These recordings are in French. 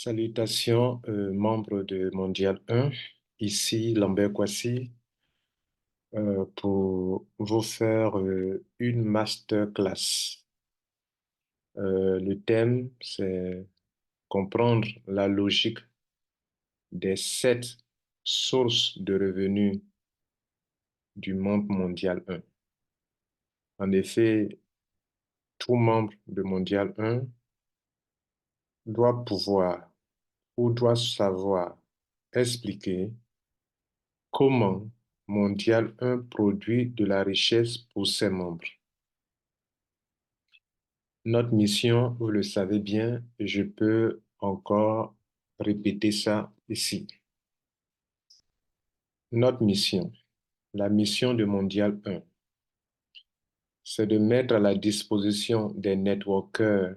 Salutations, membres de Mondial 1. Ici Lambert Kwasi pour vous faire une masterclass. Le thème, c'est comprendre la logique des 7 sources de revenus du membre Mondial 1. En effet, tout membre de Mondial 1 doit pouvoir ou doit savoir expliquer comment Mondial 1 produit de la richesse pour ses membres. Notre mission, vous le savez bien, je peux encore répéter ça ici. Notre mission, la mission de Mondial 1, c'est de mettre à la disposition des networkers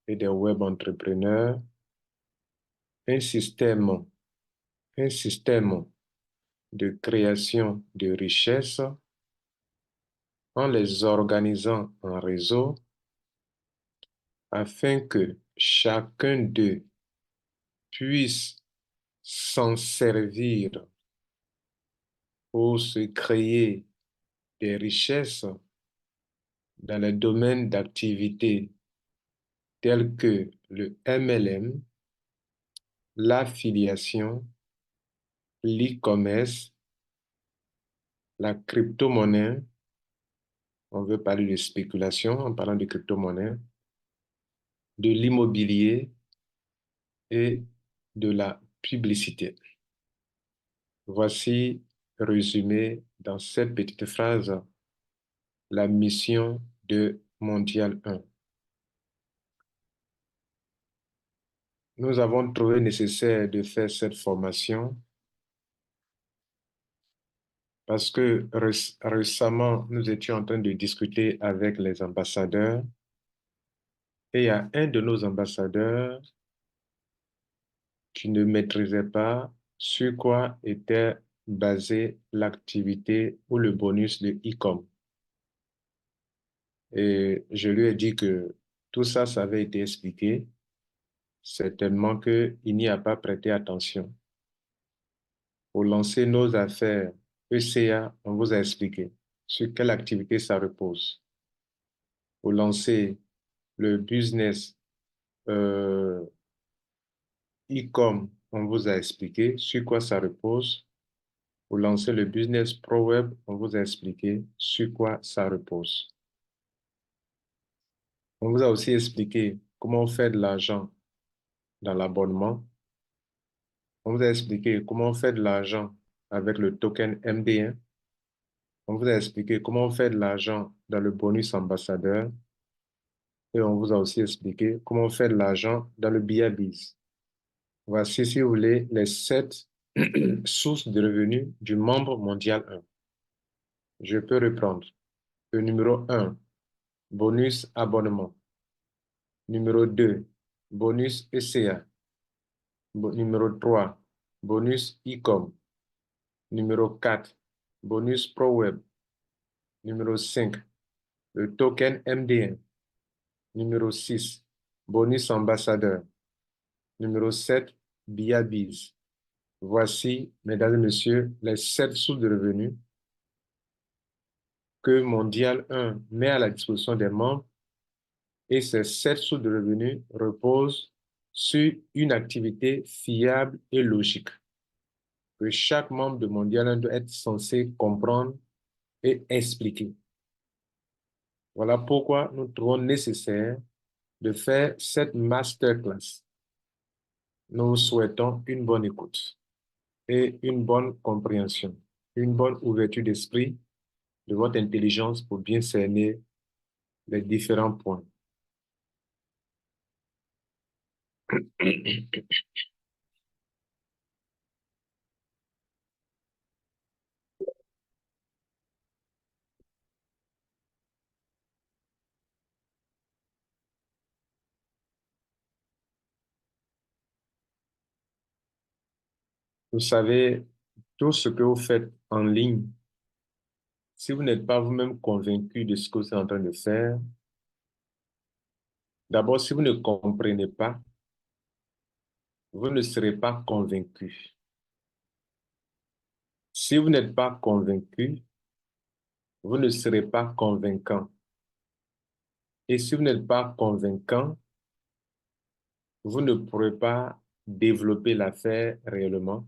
et des web entrepreneurs un système de création de richesse en les organisant en réseau afin que chacun d'eux puisse s'en servir pour se créer des richesses dans les domaines d'activité tels que le MLM, l'affiliation, l'e-commerce, la crypto-monnaie. On veut parler de spéculation en parlant de crypto-monnaie, de l'immobilier et de la publicité. Voici résumé dans cette petite phrase la mission de Mondial 1. Nous avons trouvé nécessaire de faire cette formation parce que récemment, nous étions en train de discuter avec les ambassadeurs et il y a un de nos ambassadeurs qui ne maîtrisait pas sur quoi était basée l'activité ou le bonus de e-com. Et je lui ai dit que tout ça, ça avait été expliqué, certainement qu'il n'y a pas prêté attention. Pour lancer nos affaires ECA, on vous a expliqué sur quelle activité ça repose. Pour lancer le business e-com, on vous a expliqué sur quoi ça repose. Pour lancer le business pro web, on vous a expliqué sur quoi ça repose. On vous a aussi expliqué comment faire de l'argent dans l'abonnement. On vous a expliqué comment faire de l'argent avec le token MD1. On vous a expliqué comment faire de l'argent dans le bonus ambassadeur. Et on vous a aussi expliqué comment faire de l'argent dans le BIABIZ. Voici, si vous voulez, les 7 sources de revenus du membre mondial 1. Je peux reprendre. Le numéro 1, bonus abonnement. Numéro 2, bonus ECA. Numéro 3, bonus e-com. Numéro 4, bonus pro web. Numéro 5, le token MD1. Numéro 6, bonus ambassadeur. Numéro 7, BIABIZ. Voici, mesdames et messieurs, les 7 sources de revenus que Mondial 1 met à la disposition des membres, et ces 7 sources de revenus reposent sur une activité fiable et logique que chaque membre de Mondial 1 doit être censé comprendre et expliquer. Voilà pourquoi nous trouvons nécessaire de faire cette masterclass. Nous vous souhaitons une bonne écoute et une bonne compréhension, une bonne ouverture d'esprit de votre intelligence pour bien cerner les différents points. Vous savez, tout ce que vous faites en ligne, si vous n'êtes pas vous-même convaincu de ce que vous êtes en train de faire, d'abord, si vous ne comprenez pas, vous ne serez pas convaincu. Si vous n'êtes pas convaincu, vous ne serez pas convaincant. Et si vous n'êtes pas convaincant, vous ne pourrez pas développer l'affaire réellement.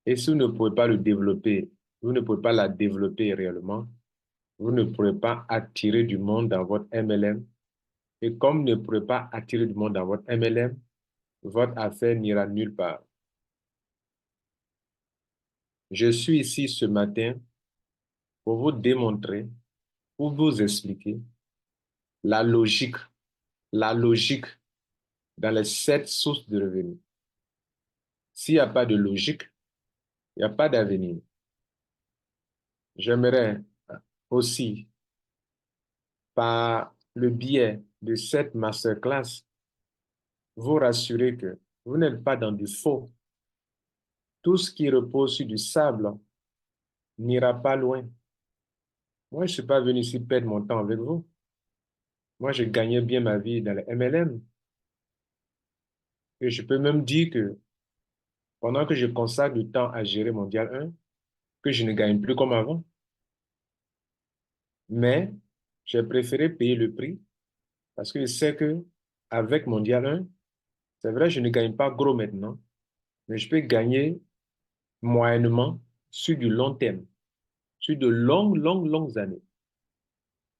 Et si vous ne pouvez pas le développer, vous ne pouvez pas la développer réellement, vous ne pourrez pas attirer du monde dans votre MLM. Et comme vous ne pourrez pas attirer du monde dans votre MLM, votre affaire n'ira nulle part. Je suis ici ce matin pour vous démontrer, pour vous expliquer la logique, la logique dans les 7 sources de revenus. S'il n'y a pas de logique, il n'y a pas d'avenir. J'aimerais aussi, par le biais de cette masterclass, vous rassurer que vous n'êtes pas dans du faux. Tout ce qui repose sur du sable n'ira pas loin. Moi, je ne suis pas venu ici perdre mon temps avec vous. Moi, je gagnais bien ma vie dans le MLM. Et je peux même dire que pendant que je consacre du temps à gérer Mondial 1, que je ne gagne plus comme avant. Mais j'ai préféré payer le prix parce que je sais que avec Mondial 1, c'est vrai, je ne gagne pas gros maintenant, mais je peux gagner moyennement sur du long terme, sur de longues, longues, longues années.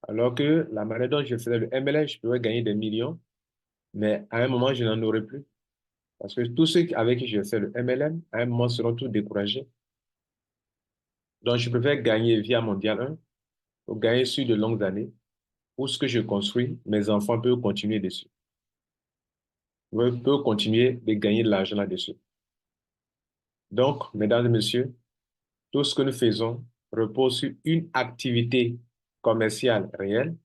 Alors que la manière dont je faisais le MLM, je pouvais gagner des millions, mais à un moment, je n'en aurai plus. Parce que tous ceux avec qui je fais le MLM, à un moment, seront tous découragés. Donc, je préfère gagner via Mondial 1 ou gagner sur de longues années où ce que je construis, mes enfants peuvent continuer dessus. Peuvent continuer de gagner de l'argent là-dessus. Donc, mesdames et messieurs, tout ce que nous faisons repose sur une activité commerciale réelle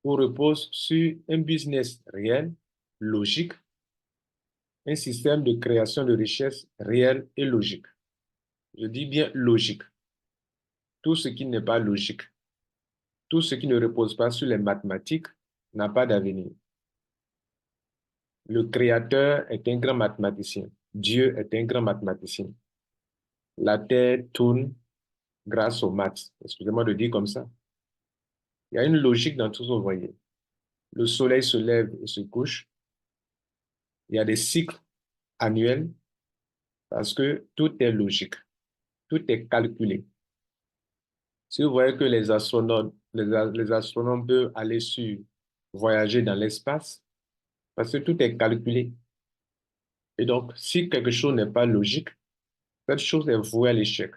ou repose sur un business réel, logique, un système de création de richesse réel et logique. Je dis bien logique. Tout ce qui n'est pas logique, tout ce qui ne repose pas sur les mathématiques n'a pas d'avenir. Le Créateur est un grand mathématicien. Dieu est un grand mathématicien. La Terre tourne grâce aux maths. Excusez-moi de dire comme ça. Il y a une logique dans tout ce que vous voyez. Le soleil se lève et se couche. Il y a des cycles annuels parce que tout est logique. Tout est calculé. Si vous voyez que les astronomes peuvent aller voyager dans l'espace, parce que tout est calculé. Et donc, si quelque chose n'est pas logique, cette chose est vouée à l'échec.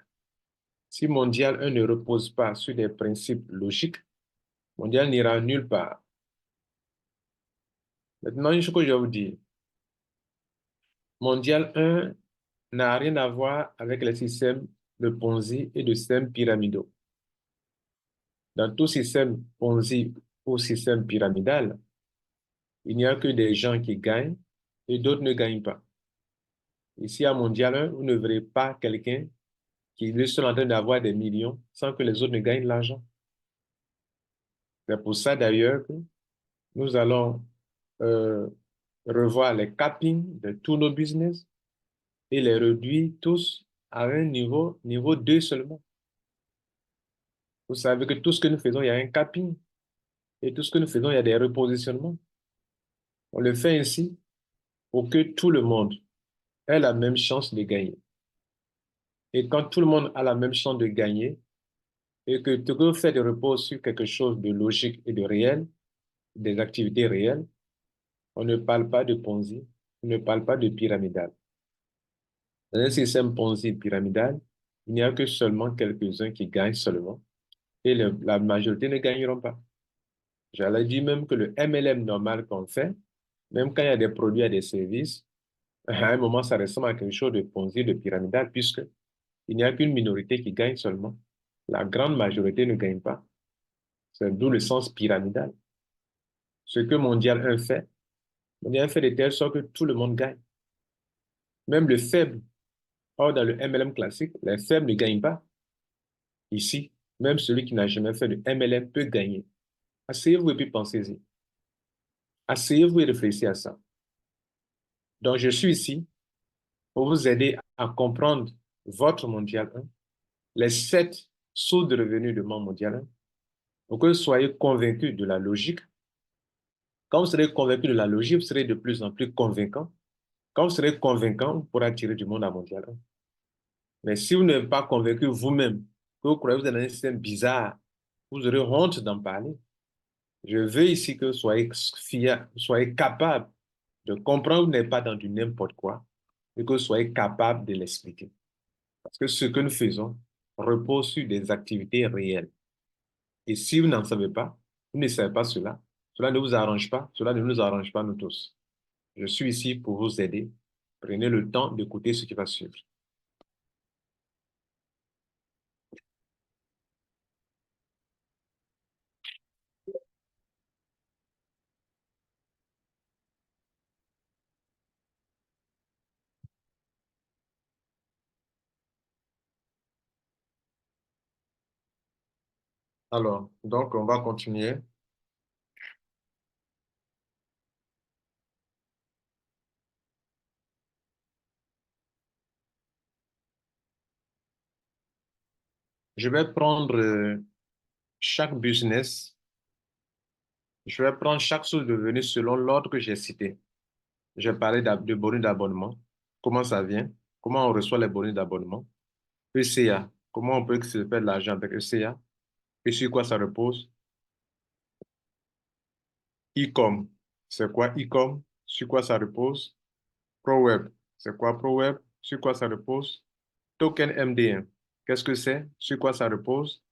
Si Mondial 1 ne repose pas sur des principes logiques, Mondial n'ira nulle part. Maintenant, une chose que je vais vous dire, Mondial 1 n'a rien à voir avec les systèmes de Ponzi et de systèmes pyramidaux. Dans tout système Ponzi ou système pyramidal, il n'y a que des gens qui gagnent et d'autres ne gagnent pas. Ici, à Mondial 1, vous ne verrez pas quelqu'un qui est seul en train d'avoir des millions sans que les autres ne gagnent de l'argent. C'est pour ça d'ailleurs que nous allons euh, revoir les cappings de tous nos business et les réduire tous à un niveau 2 seulement. Vous savez que tout ce que nous faisons, il y a un capping. Et tout ce que nous faisons, il y a des repositionnements. On le fait ainsi pour que tout le monde ait la même chance de gagner. Et quand tout le monde a la même chance de gagner, et que tout le fait de repose sur quelque chose de logique et de réel, des activités réelles, on ne parle pas de Ponzi, on ne parle pas de pyramidal. Dans un système Ponzi pyramidal, il n'y a que seulement quelques-uns qui gagnent seulement, et la majorité ne gagneront pas. J'allais dire même que le MLM normal qu'on fait, même quand il y a des produits et des services, à un moment, ça ressemble à quelque chose de Ponzi, de pyramidal, puisque il n'y a qu'une minorité qui gagne seulement. La grande majorité ne gagne pas. C'est d'où le sens pyramidal. Ce que Mondial 1 fait, Mondial 1 fait de telle sorte que tout le monde gagne. Même le faible. Or, dans le MLM classique, les faibles ne gagnent pas. Ici, même celui qui n'a jamais fait de MLM peut gagner. Asseyez-vous et puis pensez-y. Asseyez-vous et réfléchissez à ça. Donc, je suis ici pour vous aider à comprendre votre mondial 1, les 7 sources de revenus de mon mondial 1, pour que vous soyez convaincus de la logique. Quand vous serez convaincu de la logique, vous serez de plus en plus convaincant. Quand vous serez convaincant, vous pourrez tirer du monde à mondial 1. Mais si vous n'êtes pas convaincu vous-même, que vous croyez que vous êtes dans un système bizarre, vous aurez honte d'en parler. Je veux ici que vous soyez fiers, soyez capables de comprendre que vous n'êtes pas dans du n'importe quoi et que vous soyez capables de l'expliquer. Parce que ce que nous faisons repose sur des activités réelles. Et si vous n'en savez pas, vous ne savez pas cela, cela ne vous arrange pas, cela ne nous arrange pas nous tous. Je suis ici pour vous aider. Prenez le temps d'écouter ce qui va suivre. Alors, donc, on va continuer. Je vais prendre chaque business, je vais prendre chaque source de revenus selon l'ordre que j'ai cité. J'ai parlé de bonus d'abonnement, comment ça vient, comment on reçoit les bonus d'abonnement. ECA, comment on peut se faire de l'argent avec ECA et sur quoi ça repose. E-com, c'est quoi e-com, sur quoi ça repose. ProWeb, c'est quoi ProWeb, sur quoi ça repose. Token MDM, qu'est-ce que c'est, sur quoi ça repose.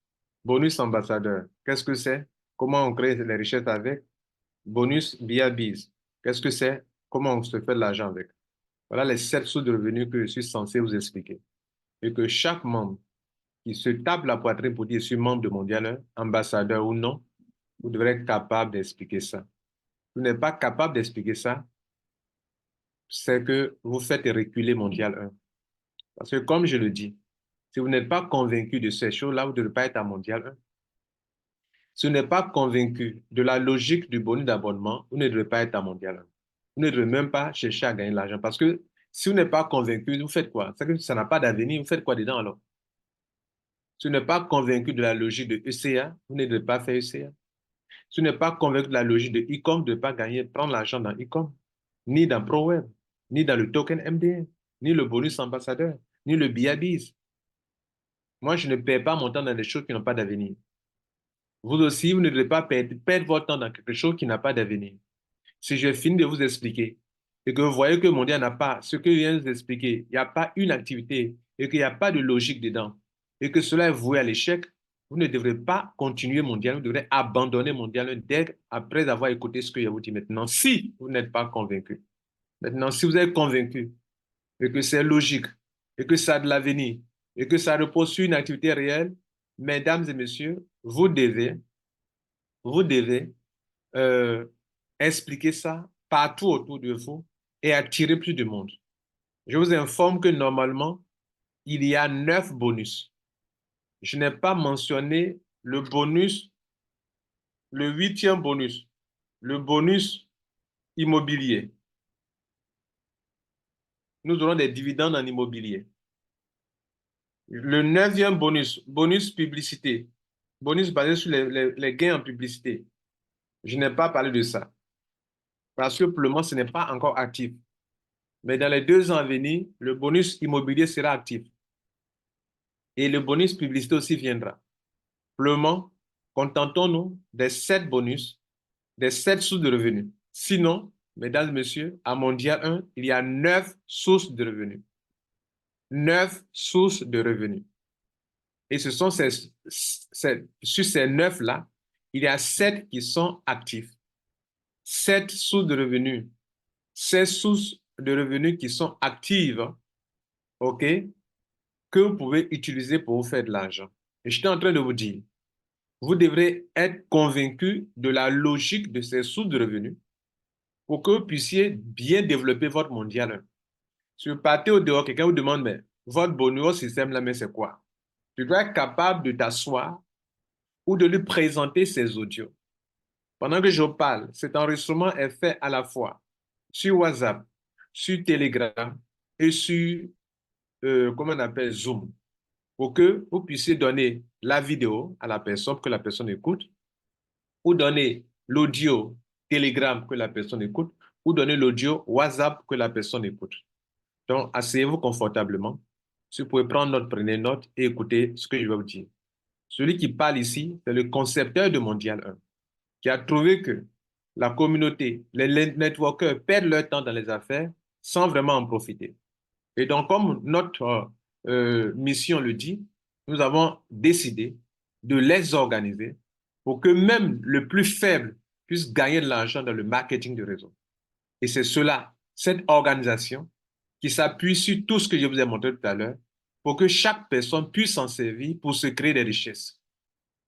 Bonus ambassadeur, qu'est-ce que c'est, comment on crée les richesses avec. Bonus BIABIZ, qu'est-ce que c'est, comment on se fait de l'argent avec. Voilà les 7 sources de revenus que je suis censé vous expliquer. Et que chaque membre qui se tape la poitrine pour dire je suis membre de Mondial 1, ambassadeur ou non, vous devrez être capable d'expliquer ça. Vous n'êtes pas capable d'expliquer ça, c'est que vous faites reculer Mondial 1. Parce que comme je le dis, si vous n'êtes pas convaincu de ces choses-là, vous ne devez pas être à Mondial 1. Si vous n'êtes pas convaincu de la logique du bonus d'abonnement, vous ne devez pas être à Mondial 1. Vous ne devez même pas chercher à gagner de l'argent. Parce que si vous n'êtes pas convaincu, vous faites quoi? C'est que ça n'a pas d'avenir, vous faites quoi dedans alors? Si vous n'êtes pas convaincu de la logique de ECA, vous ne devez pas faire ECA. Si vous n'êtes pas convaincu de la logique de e-com, de ne pas gagner, prendre l'argent dans e-com, ni dans ProWeb, ni dans le token MDN, ni le bonus ambassadeur, ni le BIABIZ. Moi, je ne perds pas mon temps dans des choses qui n'ont pas d'avenir. Vous aussi, vous ne devez pas perdre votre temps dans quelque chose qui n'a pas d'avenir. Si je finis de vous expliquer et que vous voyez que mon Dieu n'a pas ce que je viens de vous expliquer, il n'y a pas une activité et qu'il n'y a pas de logique dedans et que cela est voué à l'échec, vous ne devrez pas continuer mon dialogue, vous devrez abandonner mon dialogue dès après avoir écouté ce que je vous dis maintenant, si vous n'êtes pas convaincu. Maintenant, si vous êtes convaincu et que c'est logique et que ça a de l'avenir et que ça repose sur une activité réelle, mesdames et messieurs, vous devez euh, expliquer ça partout autour de vous et attirer plus de monde. Je vous informe que normalement, il y a 9 bonus. Je n'ai pas mentionné le bonus, le 8e bonus, le bonus immobilier. Nous aurons des dividendes en immobilier. Le 9e bonus, bonus publicité, bonus basé sur les gains en publicité. Je n'ai pas parlé de ça parce que pour le moment, ce n'est pas encore actif. Mais dans les 2 ans à venir, le bonus immobilier sera actif. Et le bonus publicité aussi viendra. Pour le moment, contentons-nous des 7 bonus, des 7 sources de revenus. Sinon, mesdames et messieurs, à Mondial 1, il y a 9 sources de revenus. 9 sources de revenus. Et ce sont sur ces 9-là, il y a 7 qui sont actifs. 7 sources de revenus. 16 sources de revenus qui sont actives, OK, que vous pouvez utiliser pour vous faire de l'argent. Et je suis en train de vous dire, vous devrez être convaincu de la logique de ces sources de revenus pour que vous puissiez bien développer votre mondial. Si vous partez au dehors, quelqu'un vous demande, mais votre bonus, votre système là, mais c'est quoi? Tu dois être capable de t'asseoir ou de lui présenter ces audios. Pendant que je parle, cet enregistrement est fait à la fois sur WhatsApp, sur Telegram et sur, comment on appelle, Zoom, pour que vous puissiez donner la vidéo à la personne pour que la personne écoute, ou donner l'audio Telegram que la personne écoute, ou donner l'audio WhatsApp que la personne écoute. Donc, asseyez-vous confortablement. Si vous pouvez prendre note, prenez note et écoutez ce que je vais vous dire. Celui qui parle ici, c'est le concepteur de Mondial 1, qui a trouvé que la communauté, les networkers perdent leur temps dans les affaires sans vraiment en profiter. Et donc, comme notre mission le dit, nous avons décidé de les organiser pour que même le plus faible puisse gagner de l'argent dans le marketing de réseau. Et c'est cela, cette organisation qui s'appuie sur tout ce que je vous ai montré tout à l'heure pour que chaque personne puisse s'en servir pour se créer des richesses.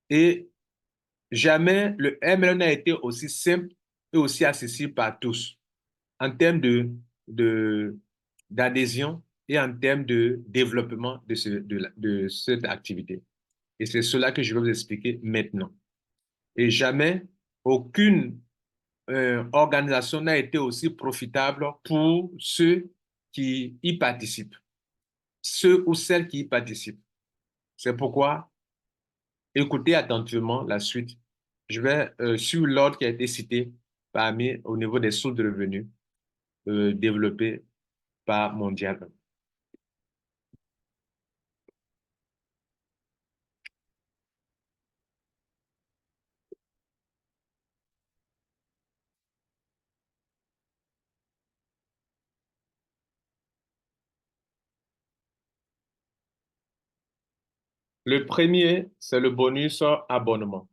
Et jamais le MLM n'a été aussi simple et aussi accessible par tous en termes d'adhésion et en termes de développement de cette activité. Et c'est cela que je vais vous expliquer maintenant. Et jamais aucune organisation n'a été aussi profitable pour ceux qui y participent, ceux ou celles qui y participent. C'est pourquoi écoutez attentivement la suite. Je vais sur l'ordre qui a été cité parmi au niveau des sources de revenus développées par Mondial. Le premier, c'est le bonus abonnement.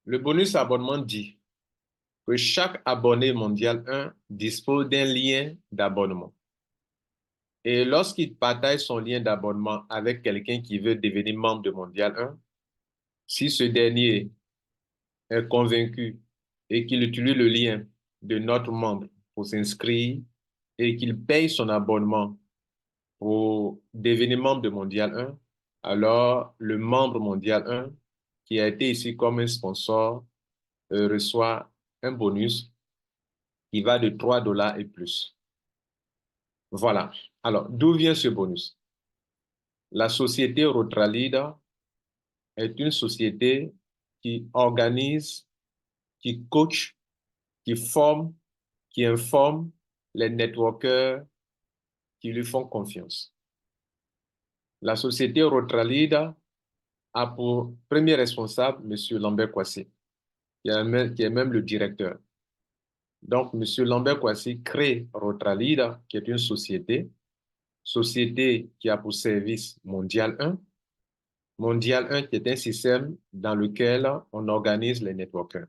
Le bonus abonnement dit que chaque abonné Mondial 1 dispose d'un lien d'abonnement. Et lorsqu'il partage son lien d'abonnement avec quelqu'un qui veut devenir membre de Mondial 1, si ce dernier est convaincu et qu'il utilise le lien de notre membre pour s'inscrire et qu'il paye son abonnement pour devenir membre de Mondial 1, alors le membre Mondial 1, qui a été ici comme un sponsor, reçoit un bonus qui va de 3 dollars et plus. Voilà. Alors, d'où vient ce bonus? La société Rotralida est une société qui organise, qui coach, qui forme, qui informe les networkers qui lui font confiance. La société Rotralida a pour premier responsable M. Lambert Kwasi, qui est même le directeur. Donc, M. Lambert Kwasi crée Rotralida, qui est une société qui a pour service Mondial 1. Mondial 1 qui est un système dans lequel on organise les networkers.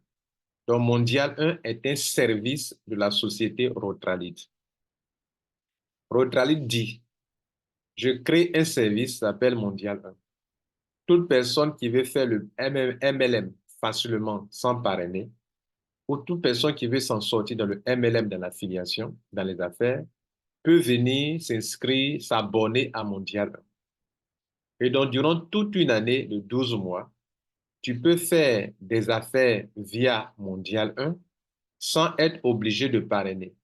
Donc, Mondial 1 est un service de la société Rotralid. Rotralid dit, je crée un service qui s'appelle Mondial 1. Toute personne qui veut faire le MLM facilement sans parrainer, ou toute personne qui veut s'en sortir dans le MLM, dans l'affiliation, dans les affaires, peut venir s'inscrire, s'abonner à Mondial 1. Et donc, durant toute une année de 12 mois, tu peux faire des affaires via Mondial 1 sans être obligé de parrainer.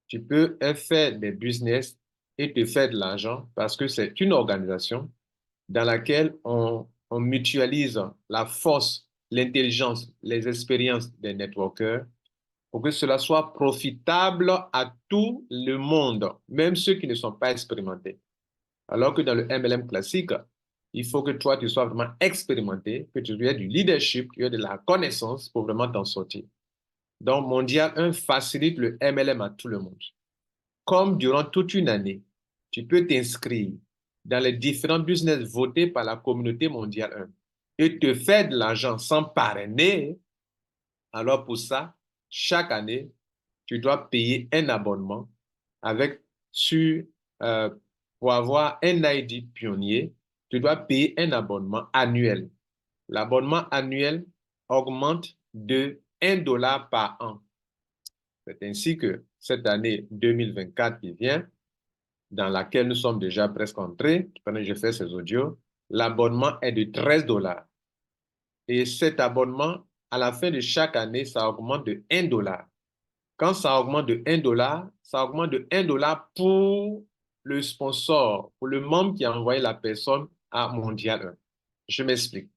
Tu peux faire des business et te faire de l'argent parce que c'est une organisation dans laquelle on mutualise la force, l'intelligence, les expériences des networkers pour que cela soit profitable à tout le monde, même ceux qui ne sont pas expérimentés. Alors que dans le MLM classique, il faut que toi, tu sois vraiment expérimenté, que tu aies du leadership, que tu aies de la connaissance pour vraiment t'en sortir. Donc, Mondial 1 facilite le MLM à tout le monde. Comme durant toute une année, tu peux t'inscrire dans les différents business votés par la communauté mondiale 1 et te faire de l'argent sans parrainer, alors pour ça, chaque année, tu dois payer un abonnement avec sur, euh, pour avoir un ID pionnier, tu dois payer un abonnement annuel. L'abonnement annuel augmente de 1 dollar par an. C'est ainsi que cette année 2024 qui vient, dans laquelle nous sommes déjà presque entrés, pendant que je fais ces audios, l'abonnement est de 13 dollars. Et cet abonnement, à la fin de chaque année, ça augmente de 1 dollar. Quand ça augmente de 1 $, ça augmente de 1 $ pour le sponsor, pour le membre qui a envoyé la personne à Mondial 1. Je m'explique.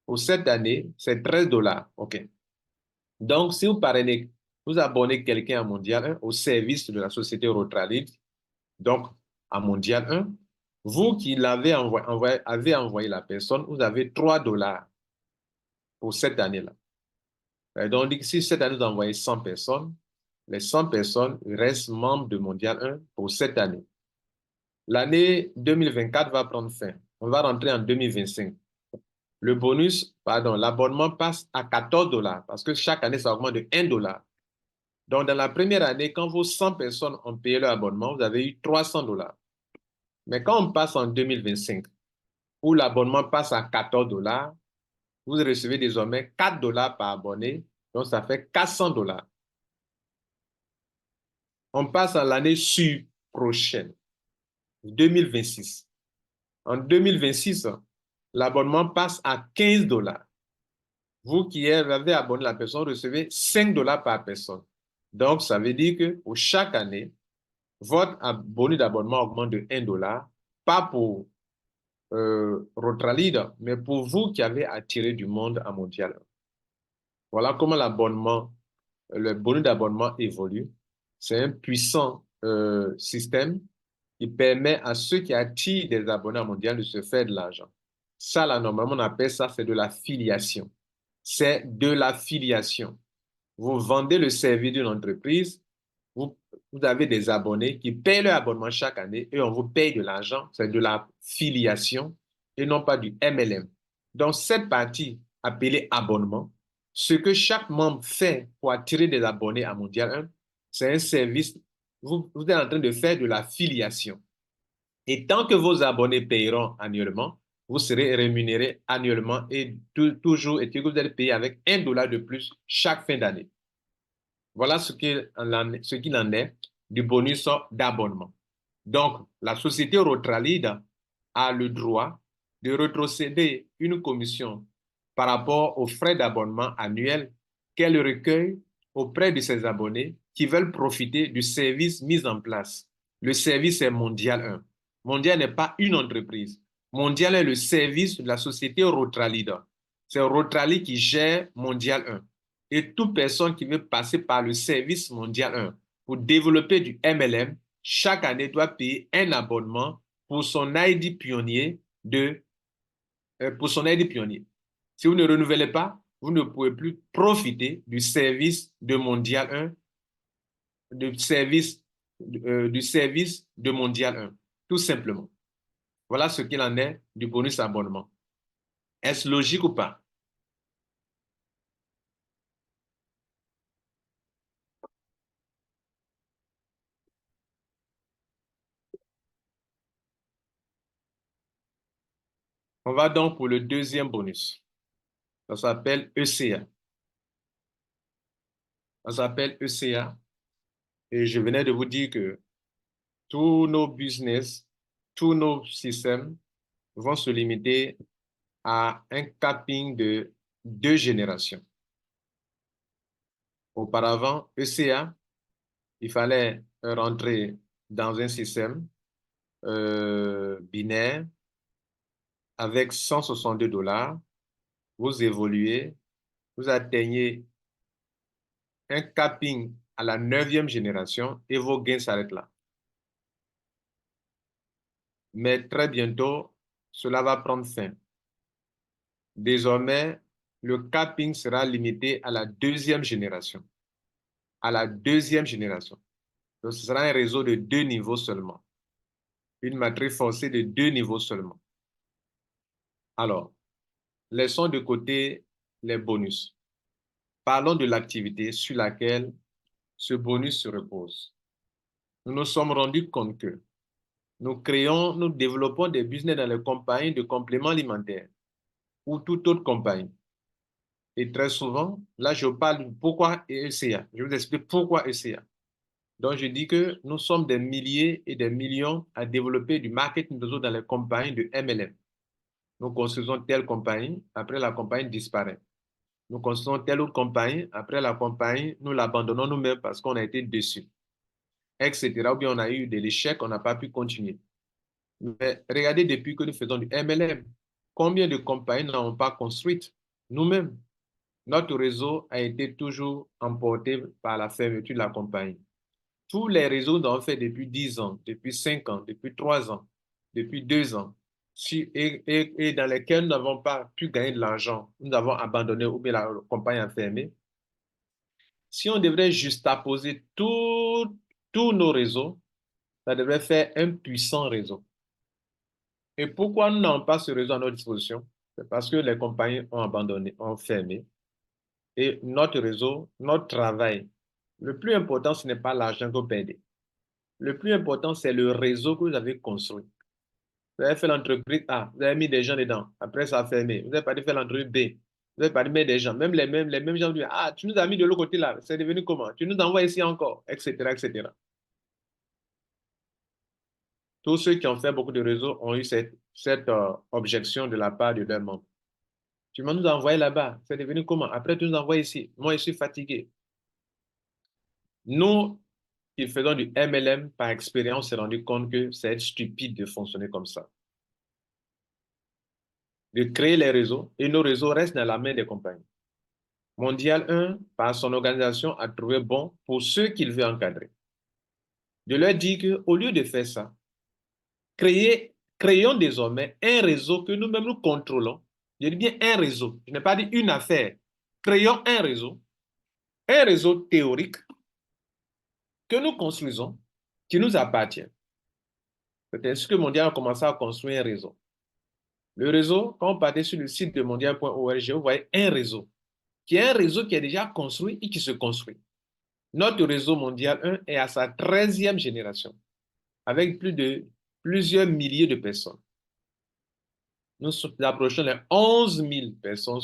Pour cette année, c'est 13 $. OK. Donc, si vous parrainez, vous abonnez quelqu'un à Mondial 1 au service de la société Rotralid, donc à Mondial 1, vous qui avez envoyé la personne, vous avez 3 $ pour cette année-là. Donc, si cette année, vous envoyez 100 personnes, les 100 personnes restent membres de Mondial 1 pour cette année. L'année 2024 va prendre fin. On va rentrer en 2025. Le bonus, pardon, l'abonnement passe à 14 $ parce que chaque année, ça augmente de 1 $. Donc, dans la première année, quand vos 100 personnes ont payé leur abonnement, vous avez eu 300 $. Mais quand on passe en 2025, où l'abonnement passe à 14 $, vous recevez désormais 4 $ par abonné, donc ça fait 400 $. On passe à l'année prochaine, 2026. En 2026, l'abonnement passe à 15 $. Vous qui avez abonné la personne, recevez 5 $ par personne. Donc, ça veut dire que pour chaque année, votre bonus d'abonnement augmente de 1 $, pas pour Rotralid, mais pour vous qui avez attiré du monde à Mondial. Voilà comment le bonus d'abonnement évolue. C'est un puissant système qui permet à ceux qui attirent des abonnés à Mondial de se faire de l'argent. Ça, là, normalement, on appelle ça, c'est de la filiation. C'est de la filiation. Vous vendez le service d'une entreprise, vous, vous avez des abonnés qui payent leur abonnement chaque année et on vous paye de l'argent. C'est de la filiation et non pas du MLM. Donc, cette partie appelée abonnement, ce que chaque membre fait pour attirer des abonnés à Mondial 1, c'est un service. Vous êtes en train de faire de la filiation. Et tant que vos abonnés payeront annuellement, vous serez rémunéré annuellement et toujours, et que vous allez payer avec 1 $ de plus chaque fin d'année. Voilà ce qu'il en est du bonus d'abonnement. Donc, la société Rotralid a le droit de retrocéder une commission par rapport aux frais d'abonnement annuels qu'elle recueille auprès de ses abonnés qui veulent profiter du service mis en place. Le service est Mondial 1. Mondial n'est pas une entreprise. Mondial est le service de la société Rotralid. C'est Rotralid qui gère Mondial 1. Et toute personne qui veut passer par le service Mondial 1 pour développer du MLM, chaque année doit payer un abonnement pour son ID pionnier pour son ID pionnier. Si vous ne renouvelez pas, vous ne pouvez plus profiter du service de Mondial 1, du service de Mondial 1, tout simplement. Voilà ce qu'il en est du bonus abonnement. Est-ce logique ou pas? On va donc pour le deuxième bonus. Ça s'appelle ECA. Ça s'appelle ECA. Et je venais de vous dire que tous nos business, tous nos systèmes vont se limiter à un capping de 2 générations. Auparavant, ECA, il fallait rentrer dans un système binaire avec 162 $. Vous évoluez, vous atteignez un capping à la 9e génération et vos gains s'arrêtent là. Mais très bientôt, cela va prendre fin. Désormais, le capping sera limité à la 2e génération. À la 2e génération. Donc, ce sera un réseau de 2 niveaux seulement. Une matrice forcée de 2 niveaux seulement. Alors, laissons de côté les bonus. Parlons de l'activité sur laquelle ce bonus se repose. Nous nous sommes rendus compte que nous développons des business dans les compagnies de compléments alimentaires ou toute autre compagnie. Et très souvent, là, je parle de pourquoi ECA. Je vous explique pourquoi ECA. Donc, je dis que nous sommes des milliers et des millions à développer du marketing réseau dans les compagnies de MLM. Nous construisons telle compagnie, après la compagnie disparaît. Nous construisons telle autre compagnie. Après la compagnie, nous l'abandonnons nous-mêmes parce qu'on a été déçus, etc. Ou bien on a eu de l'échec, on n'a pas pu continuer. Mais regardez, depuis que nous faisons du MLM, combien de compagnies n'avons pas construites nous-mêmes? Notre réseau a été toujours emporté par la fermeture de la compagnie. Tous les réseaux nous avons fait depuis 10 ans, depuis 5 ans, depuis 3 ans, depuis 2 ans, et dans lesquels nous n'avons pas pu gagner de l'argent, nous avons abandonné ou bien la compagnie a fermé. Si on devrait juxtaposer tous nos réseaux, ça devrait faire un puissant réseau. Et pourquoi nous n'avons pas ce réseau à notre disposition? C'est parce que les compagnies ont abandonné, ont fermé. Et notre réseau, notre travail, le plus important, ce n'est pas l'argent que vous perdez. Le plus important, c'est le réseau que vous avez construit. Vous avez fait l'entreprise A, vous avez mis des gens dedans. Après, ça a fermé. Vous avez pas dû faire l'entreprise B. Vous avez pas dû mettre des gens. Même les mêmes gens disent, ah, tu nous as mis de l'autre côté là. C'est devenu comment? Tu nous envoies ici encore, etc., etc. Tous ceux qui ont fait beaucoup de réseaux ont eu cette objection de la part de leurs membres. Tu m'as nous envoyé là-bas. C'est devenu comment? Après, tu nous envoies ici. Moi, je suis fatigué. Nous, qui faisons du MLM, par expérience, on s'est rendu compte que c'est stupide de fonctionner comme ça. De créer les réseaux et nos réseaux restent dans la main des compagnies. Mondial 1, par son organisation, a trouvé bon pour ceux qu'il veut encadrer. De leur dire qu'au lieu de faire ça, créons désormais un réseau que nous-mêmes nous contrôlons. Je dis bien un réseau. Je n'ai pas dit une affaire. Créons un réseau théorique que nous construisons, qui nous appartient. C'est ainsi que Mondial a commencé à construire un réseau. Le réseau, quand on partait sur le site de mondial.org, vous voyez un réseau, qui est un réseau qui est déjà construit et qui se construit. Notre réseau mondial 1 est à sa 13e génération, avec plusieurs milliers de personnes. Nous approchons les 11 000 personnes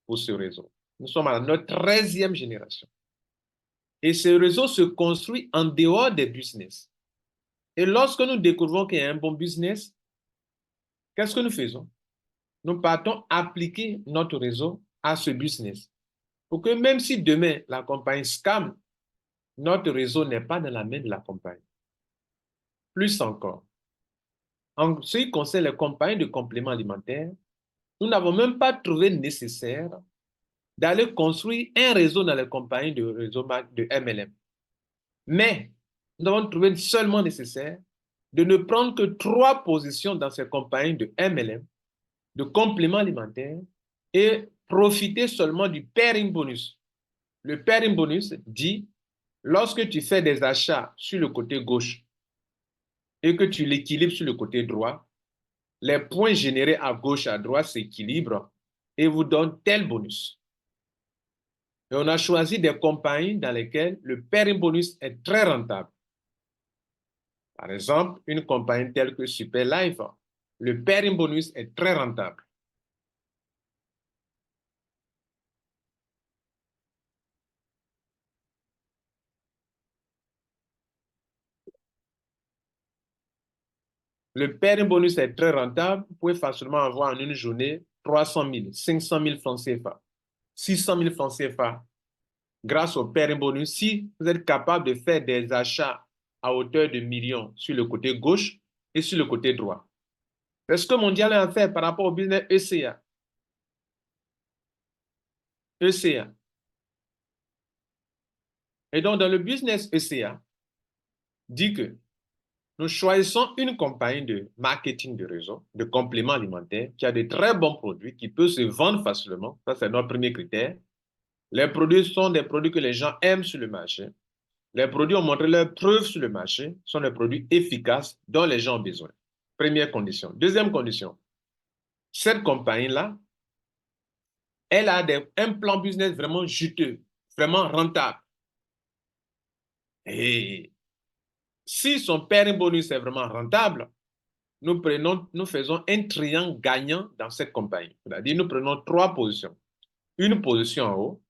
pour ce réseau. Nous sommes à notre 13e génération. Et ce réseau se construit en dehors des business. Et lorsque nous découvrons qu'il y a un bon business, qu'est-ce que nous faisons? Nous partons appliquer notre réseau à ce business. Pour que même si demain la compagnie scam, notre réseau n'est pas dans la main de la compagnie. Plus encore, en ce qui concerne les compagnies de compléments alimentaires, nous n'avons même pas trouvé nécessaire d'aller construire un réseau dans les compagnies de MLM. Mais nous avons trouvé seulement nécessaire de ne prendre que 3 positions dans ces compagnies de MLM, de compléments alimentaires, et profiter seulement du pairing bonus. Le pairing bonus dit, lorsque tu fais des achats sur le côté gauche et que tu l'équilibres sur le côté droit, les points générés à gauche et à droite s'équilibrent et vous donnent tel bonus. Et on a choisi des compagnies dans lesquelles le pairing bonus est très rentable. Par exemple, une compagnie telle que Superlife, le pairing bonus est très rentable. Le pairing bonus est très rentable. Vous pouvez facilement avoir en une journée 300 000, 500 000 francs CFA, 600 000 francs CFA grâce au pairing bonus. Si vous êtes capable de faire des achats à hauteur de millions sur le côté gauche et sur le côté droit. C'est ce que Mondial a fait par rapport au business ECA. ECA. Et donc, dans le business ECA, dit que nous choisissons une compagnie de marketing de réseau, de compléments alimentaires, qui a de très bons produits, qui peut se vendre facilement. Ça, c'est notre premier critère. Les produits sont des produits que les gens aiment sur le marché. Les produits ont montré leurs preuves sur le marché, sont des produits efficaces dont les gens ont besoin. Première condition. Deuxième condition, cette compagnie-là, elle a un plan business vraiment juteux, vraiment rentable. Et si son pairing bonus est vraiment rentable, nous faisons un triangle gagnant dans cette compagnie. C'est-à-dire, nous prenons 3 positions. Une position en haut,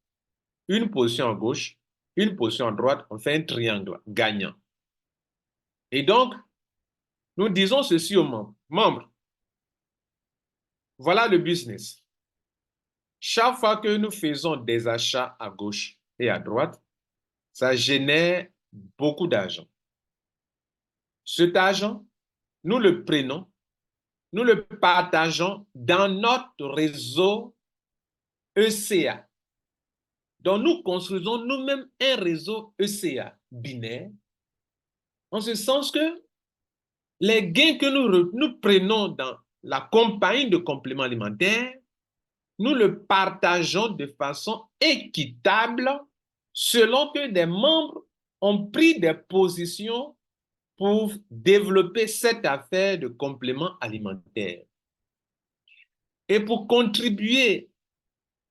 une position à gauche, une position à droite, on fait un triangle gagnant. Et donc, nous disons ceci aux membres. Membres, voilà le business. Chaque fois que nous faisons des achats à gauche et à droite, ça génère beaucoup d'argent. Cet argent, nous le prenons, nous le partageons dans notre réseau ECA. Donc, nous construisons nous-mêmes un réseau ECA binaire, en ce sens que les gains que nous prenons dans la compagnie de compléments alimentaires, nous le partageons de façon équitable selon que des membres ont pris des positions pour développer cette affaire de compléments alimentaires. Et pour contribuer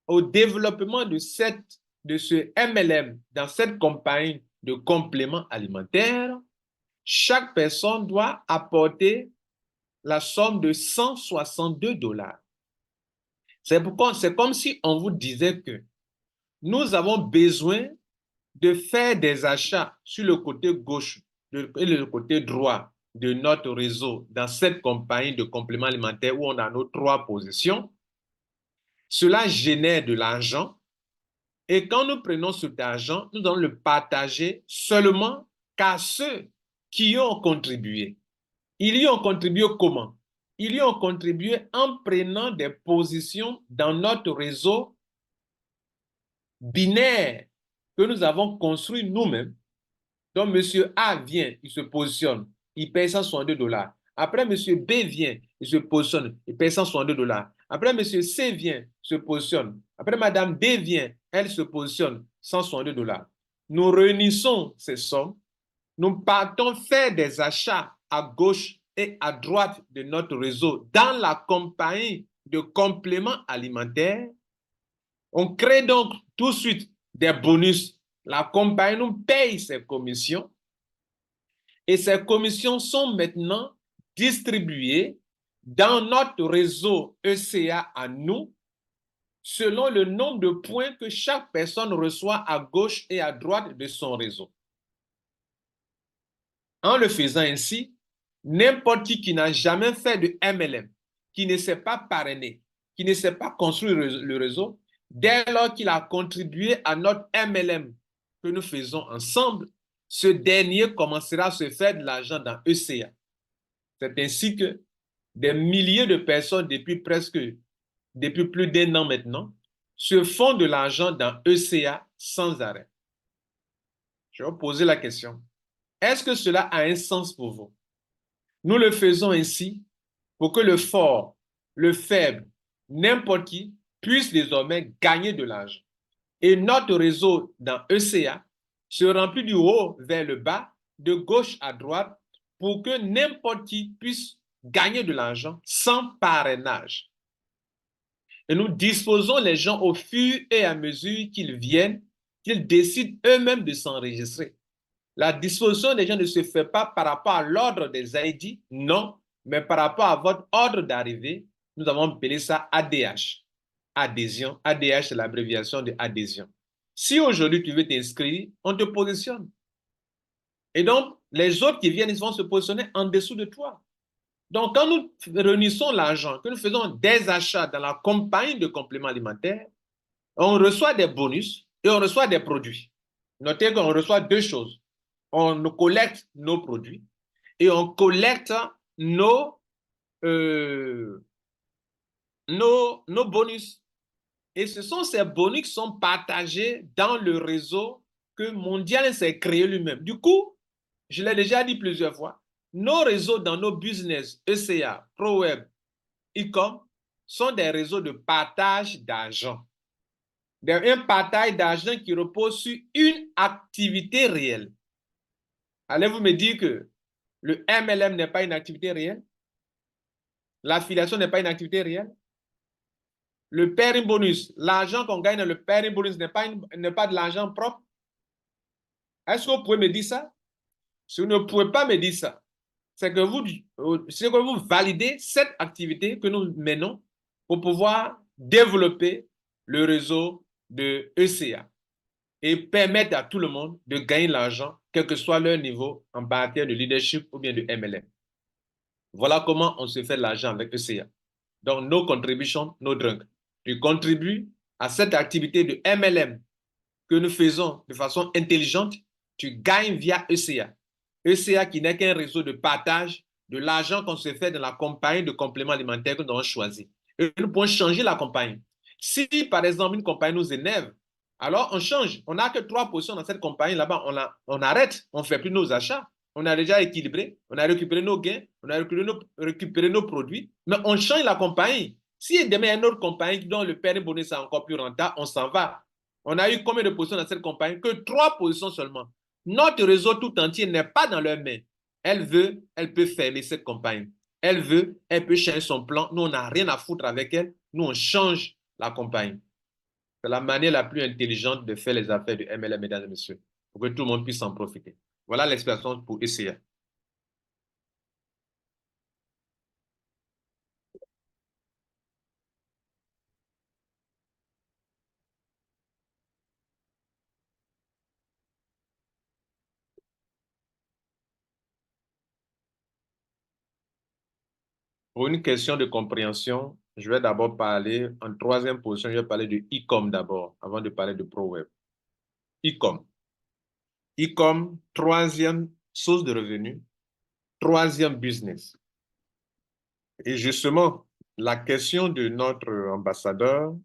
au développement de ce MLM dans cette compagnie de compléments alimentaires, chaque personne doit apporter la somme de 162 $. C'est comme si on vous disait que nous avons besoin de faire des achats sur le côté gauche et le côté droit de notre réseau dans cette compagnie de compléments alimentaires où on a nos 3 positions. Cela génère de l'argent et quand nous prenons cet argent, nous allons le partager seulement qu'à ceux qui y ont contribué. Ils y ont contribué comment? Ils y ont contribué en prenant des positions dans notre réseau binaire que nous avons construit nous-mêmes. Donc, M. A vient, il se positionne, il paye 162 $. Après, M. B vient, il se positionne, il paye 162 $. Après, M. C vient, se positionne. Après, Mme D vient, elle se positionne, 162 $. Nous réunissons ces sommes, nous partons faire des achats à gauche et à droite de notre réseau dans la compagnie de compléments alimentaires. On crée donc tout de suite des bonus. La compagnie nous paye ses commissions et ces commissions sont maintenant distribuées dans notre réseau ECA à nous selon le nombre de points que chaque personne reçoit à gauche et à droite de son réseau. En le faisant ainsi, n'importe qui n'a jamais fait de MLM, qui ne s'est pas parrainé, qui ne s'est pas construit le réseau, dès lors qu'il a contribué à notre MLM que nous faisons ensemble, ce dernier commencera à se faire de l'argent dans ECA. C'est ainsi que des milliers de personnes depuis plus d'1 an maintenant se font de l'argent dans ECA sans arrêt. Je vais vous poser la question. Est-ce que cela a un sens pour vous? Nous le faisons ainsi pour que le fort, le faible, n'importe qui puisse désormais gagner de l'argent. Et notre réseau dans ECA se remplit du haut vers le bas, de gauche à droite, pour que n'importe qui puisse gagner de l'argent sans parrainage. Et nous disposons les gens au fur et à mesure qu'ils viennent, qu'ils décident eux-mêmes de s'enregistrer. La disposition des gens ne se fait pas par rapport à l'ordre des ID, non, mais par rapport à votre ordre d'arrivée. Nous avons appelé ça ADH. Adhésion. ADH, c'est l'abréviation de adhésion. Si aujourd'hui tu veux t'inscrire, on te positionne. Et donc, les autres qui viennent, ils vont se positionner en dessous de toi. Donc, quand nous réunissons l'argent, que nous faisons des achats dans la compagnie de compléments alimentaires, on reçoit des bonus et on reçoit des produits. Notez qu'on reçoit 2 choses. On collecte nos produits et on collecte nos bonus. Et ce sont ces bonus qui sont partagés dans le réseau que Mondial s'est créé lui-même. Du coup, je l'ai déjà dit plusieurs fois, nos réseaux dans nos business, ECA, ProWeb, Ecom, sont des réseaux de partage d'argent. Un partage d'argent qui repose sur une activité réelle. Allez-vous me dire que le MLM n'est pas une activité réelle? L'affiliation n'est pas une activité réelle? Le pairing bonus, l'argent qu'on gagne dans le pairing bonus n'est pas de l'argent propre? Est-ce que vous pouvez me dire ça? Si vous ne pouvez pas me dire ça, c'est que vous validez cette activité que nous menons pour pouvoir développer le réseau de ECA et permettre à tout le monde de gagner l'argent, quel que soit leur niveau en matière de leadership ou bien de MLM. Voilà comment on se fait de l'argent avec ECA. Donc, no contribution, no drink. Tu contribues, à cette activité de MLM que nous faisons de façon intelligente, tu gagnes via ECA. ECA qui n'est qu'un réseau de partage de l'argent qu'on se fait dans la compagnie de compléments alimentaires que nous avons choisi. Et nous pouvons changer la compagnie. Si, par exemple, une compagnie nous énerve, alors on change. On n'a que 3 positions dans cette compagnie là-bas. On arrête, on ne fait plus nos achats. On a déjà équilibré, on a récupéré nos gains, on a récupéré nos produits, mais on change la compagnie. Si demain il y a une autre compagnie dont le père bonus est encore plus rentable, on s'en va. On a eu combien de positions dans cette compagnie? Que 3 positions seulement. Notre réseau tout entier n'est pas dans leurs mains. Elle veut, elle peut fermer cette compagnie. Elle veut, elle peut changer son plan. Nous, on n'a rien à foutre avec elle. Nous, on change la compagnie. C'est la manière la plus intelligente de faire les affaires du MLM, mesdames et messieurs, pour que tout le monde puisse en profiter. Voilà l'explication pour essayer. Pour une question de compréhension, je vais d'abord parler, en troisième position, je vais parler de e-com d'abord, avant de parler de ProWeb. E-com. E-com, troisième source de revenus, troisième business. Et justement, la question de notre ambassadeur,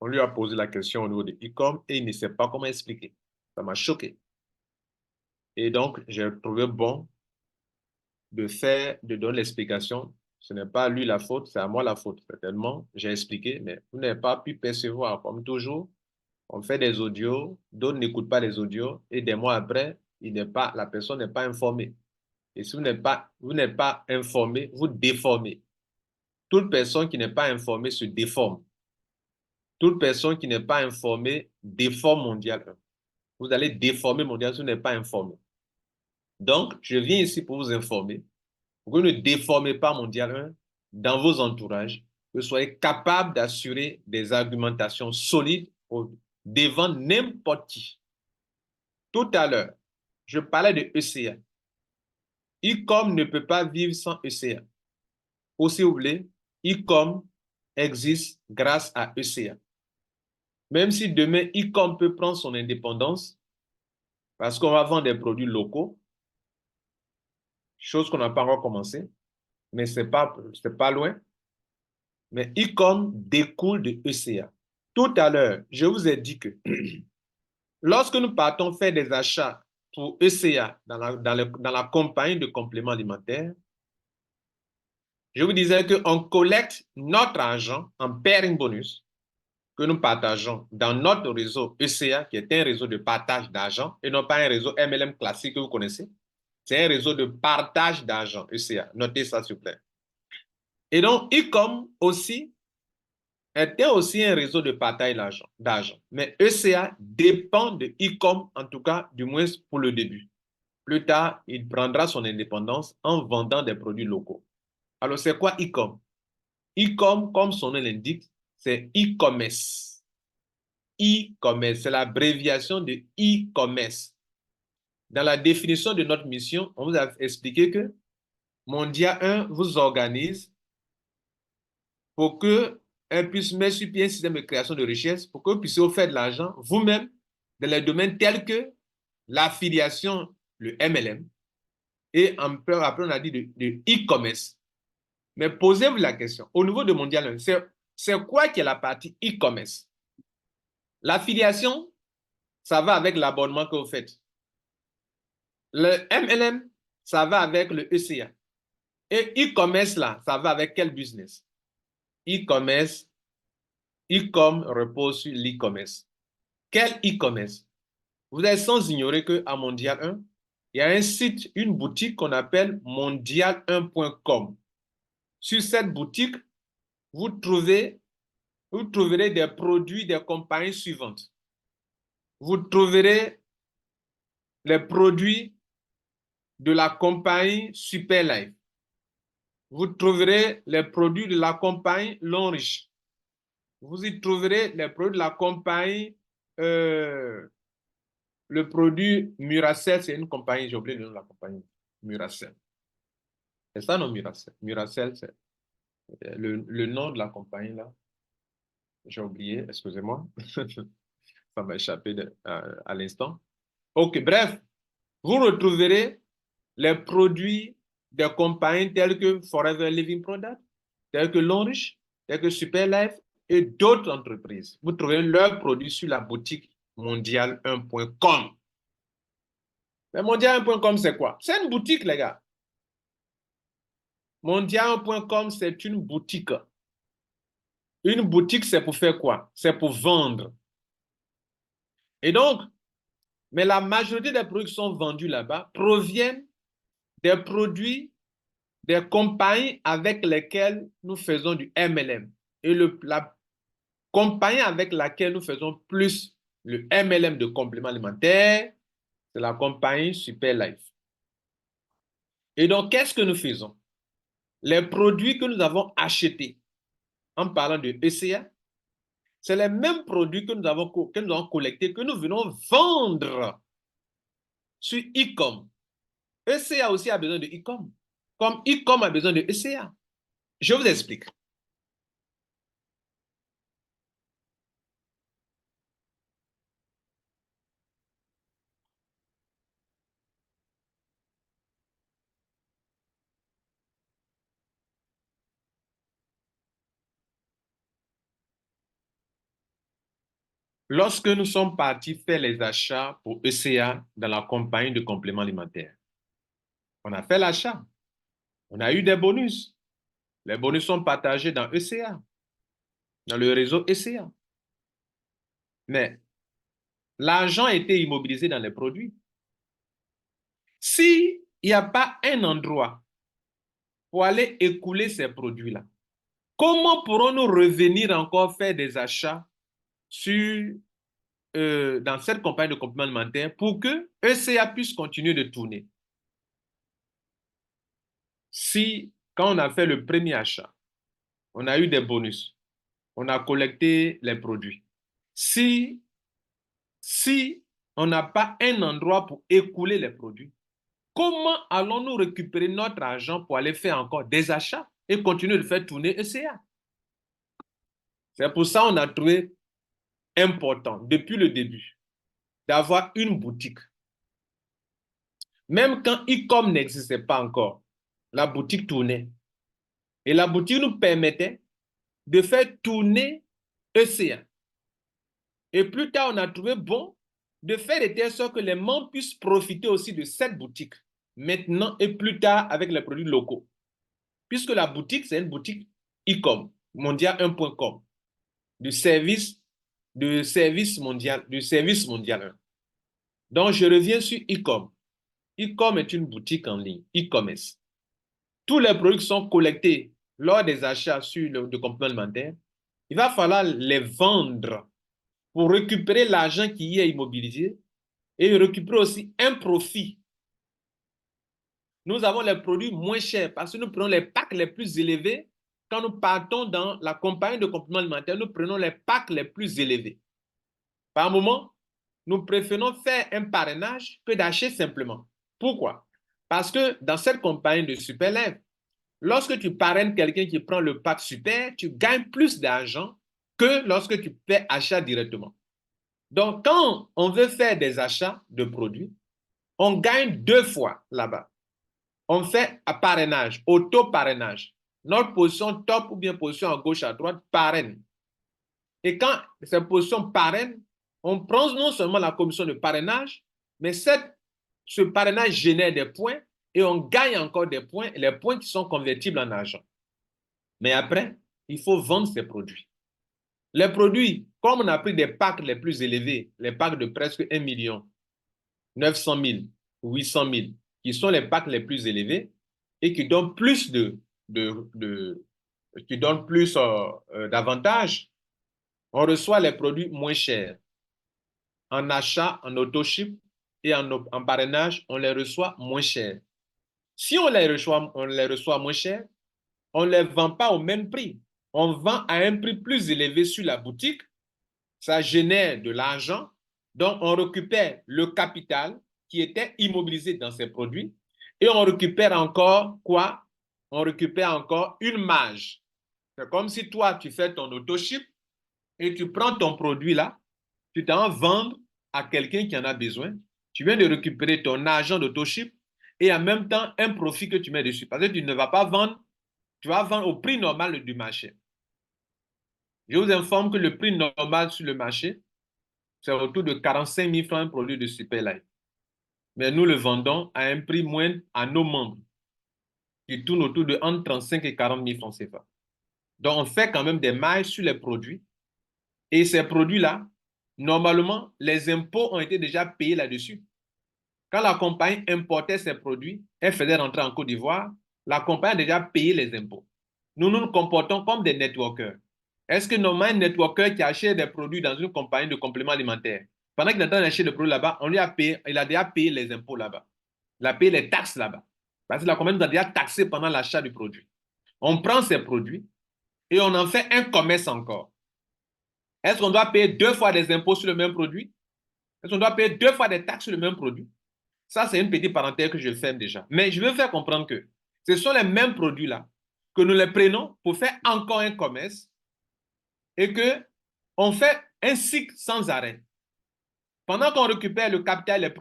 on lui a posé la question au niveau de e-com et il ne sait pas comment expliquer. Ça m'a choqué. Et donc, j'ai trouvé bon de donner l'explication. Ce n'est pas à lui la faute, c'est à moi la faute. Certainement, j'ai expliqué, mais vous n'avez pas pu percevoir. Comme toujours, on fait des audios, d'autres n'écoutent pas les audios et des mois après, la personne n'est pas informée. Et si vous n'êtes pas informé, vous déformez. Toute personne qui n'est pas informée se déforme. Toute personne qui n'est pas informée déforme mondial. Vous allez déformer mondial si vous n'êtes pas informé. Donc, je viens ici pour vous informer. Vous ne déformez pas mondial 1 dans vos entourages, que vous soyez capable d'assurer des argumentations solides devant n'importe qui. Tout à l'heure, je parlais de ECA. E-com ne peut pas vivre sans ECA. Ou si vous voulez, e-com existe grâce à ECA. Même si demain, e-com peut prendre son indépendance, parce qu'on va vendre des produits locaux, chose qu'on n'a pas encore commencé, mais c'est pas loin. Mais e-com découle de ECA. Tout à l'heure, je vous ai dit que lorsque nous partons faire des achats pour ECA dans la compagnie de compléments alimentaires, je vous disais qu'on collecte notre argent en pairing bonus que nous partageons dans notre réseau ECA, qui est un réseau de partage d'argent et non pas un réseau MLM classique que vous connaissez. C'est un réseau de partage d'argent ECA. Notez ça, s'il vous plaît. Et donc, e-com aussi était aussi un réseau de partage d'argent. Mais ECA dépend de e-com, en tout cas, du moins pour le début. Plus tard, il prendra son indépendance en vendant des produits locaux. Alors, c'est quoi e-com? E-com, comme son nom l'indique, c'est e-commerce. E-commerce, c'est l'abréviation de e-commerce. Dans la définition de notre mission, on vous a expliqué que Mondia 1 vous organise pour qu'elle puisse mettre sur pied un système de création de richesse, pour que vous puissiez vous faire de l'argent vous-même dans les domaines tels que l'affiliation, le MLM, et après on a dit de e-commerce. Mais posez-vous la question, au niveau de Mondial 1, c'est quoi qui est la partie e-commerce? L'affiliation, ça va avec l'abonnement que vous faites. Le MLM, ça va avec le ECA. Et e-commerce, là, ça va avec quel business? E-commerce, e-com repose sur l'e-commerce. Quel e-commerce? Vous êtes sans ignorer qu'à Mondial 1, il y a un site, une boutique qu'on appelle mondial1.com. Sur cette boutique, vous trouverez des produits des compagnies suivantes. Vous trouverez les produits de la compagnie Superlife. Vous trouverez les produits de la compagnie Longrich. Vous y trouverez les produits de la compagnie, le produit Muracell, c'est une compagnie, j'ai oublié le nom de la compagnie, Muracell. C'est ça, non, Muracell? Muracell, c'est le nom de la compagnie, là. J'ai oublié, excusez-moi. Ça m'a échappé à l'instant. OK, bref, vous retrouverez les produits des compagnies telles que Forever Living Product, telles que Lonrich, telles que Superlife et d'autres entreprises. Vous trouverez leurs produits sur la boutique mondial1.com. Mais mondial1.com, c'est quoi? C'est une boutique, les gars. Mondial1.com, c'est une boutique. Une boutique, c'est pour faire quoi? C'est pour vendre. Et donc, mais la majorité des produits qui sont vendus là-bas proviennent des produits des compagnies avec lesquelles nous faisons du MLM. Et la compagnie avec laquelle nous faisons plus le MLM de compléments alimentaires, c'est la compagnie Superlife. Et donc, qu'est-ce que nous faisons? Les produits que nous avons achetés en parlant de ECA, c'est les mêmes produits que nous avons collectés, que nous venons vendre sur e-com. ECA aussi a besoin de e-com, comme e-com a besoin de ECA. Je vous explique. Lorsque nous sommes partis faire les achats pour ECA dans la compagnie de compléments alimentaires, on a fait l'achat, on a eu des bonus. Les bonus sont partagés dans ECA, dans le réseau ECA. Mais l'argent a été immobilisé dans les produits. S'il n'y a pas un endroit pour aller écouler ces produits-là, comment pourrons-nous revenir encore faire des achats dans cette compagnie de compléments alimentaires pour que ECA puisse continuer de tourner? Si, quand on a fait le premier achat, on a eu des bonus, on a collecté les produits. Si on n'a pas un endroit pour écouler les produits, comment allons-nous récupérer notre argent pour aller faire encore des achats et continuer de faire tourner ECA? C'est pour ça qu'on a trouvé important, depuis le début, d'avoir une boutique. Même quand e-com n'existait pas encore, la boutique tournait. Et la boutique nous permettait de faire tourner ECA. Et plus tard, on a trouvé bon de faire de telle sorte que les membres puissent profiter aussi de cette boutique, maintenant et plus tard avec les produits locaux. Puisque la boutique, c'est une boutique e-com, mondial1.com, du service mondial, du service mondial 1. Donc, je reviens sur e-com. E-com est une boutique en ligne, e-commerce. Tous les produits qui sont collectés lors des achats sur le complément alimentaire, il va falloir les vendre pour récupérer l'argent qui y est immobilisé et récupérer aussi un profit. Nous avons les produits moins chers parce que nous prenons les packs les plus élevés. Quand nous partons dans la compagnie de compléments alimentaires, nous prenons les packs les plus élevés. Par moment, nous préférons faire un parrainage que d'acheter simplement. Pourquoi? Parce que dans cette compagnie de Superlife, lorsque tu parraines quelqu'un qui prend le pack super, tu gagnes plus d'argent que lorsque tu fais achat directement. Donc, quand on veut faire des achats de produits, on gagne deux fois là-bas. On fait un parrainage, auto-parrainage. Notre position top ou bien position à gauche, à droite, parraine. Et quand cette position parraine, on prend non seulement la commission de parrainage, mais ce parrainage génère des points et on gagne encore des points, les points qui sont convertibles en argent. Mais après, il faut vendre ces produits. Les produits, comme on a pris des packs les plus élevés, les packs de presque 1 million, 900 000, 800 000, qui sont les packs les plus élevés et qui donnent plus d'avantages, on reçoit les produits moins chers. En achat, en auto-ship et en parrainage, on les reçoit moins chers. Si on les reçoit moins chers, on ne les vend pas au même prix. On vend à un prix plus élevé sur la boutique. Ça génère de l'argent. Donc, on récupère le capital qui était immobilisé dans ces produits et on récupère encore quoi? On récupère encore une marge. C'est comme si toi, tu fais ton auto-ship et tu prends ton produit là, tu t'en vas vendre à quelqu'un qui en a besoin. Tu viens de récupérer ton argent d'autoship et en même temps un profit que tu mets dessus. Parce que tu ne vas pas vendre, tu vas vendre au prix normal du marché. Je vous informe que le prix normal sur le marché, c'est autour de 45 000 francs un produit de Superlife. Mais nous le vendons à un prix moindre à nos membres, qui tourne autour de entre 35 et 40 000 francs CFA. Donc, on fait quand même des mailles sur les produits. Et ces produits-là, normalement, les impôts ont été déjà payés là-dessus. Quand la compagnie importait ses produits, elle faisait rentrer en Côte d'Ivoire, la compagnie a déjà payé les impôts. Nous nous comportons comme des networkers. Est-ce que normalement un networker qui achète des produits dans une compagnie de compléments alimentaires, pendant qu'il est en train d'acheter le produit là-bas, on lui a payé, il a déjà payé les impôts là-bas. Il a payé les taxes là-bas. Parce que la compagnie nous a déjà taxé pendant l'achat du produit. On prend ces produits et on en fait un commerce encore. Est-ce qu'on doit payer 2 fois des impôts sur le même produit? Est-ce qu'on doit payer 2 fois des taxes sur le même produit? Ça, c'est une petite parenthèse que je ferme déjà. Mais je veux faire comprendre que ce sont les mêmes produits-là que nous les prenons pour faire encore un commerce et qu'on fait un cycle sans arrêt. Pendant qu'on récupère le capital et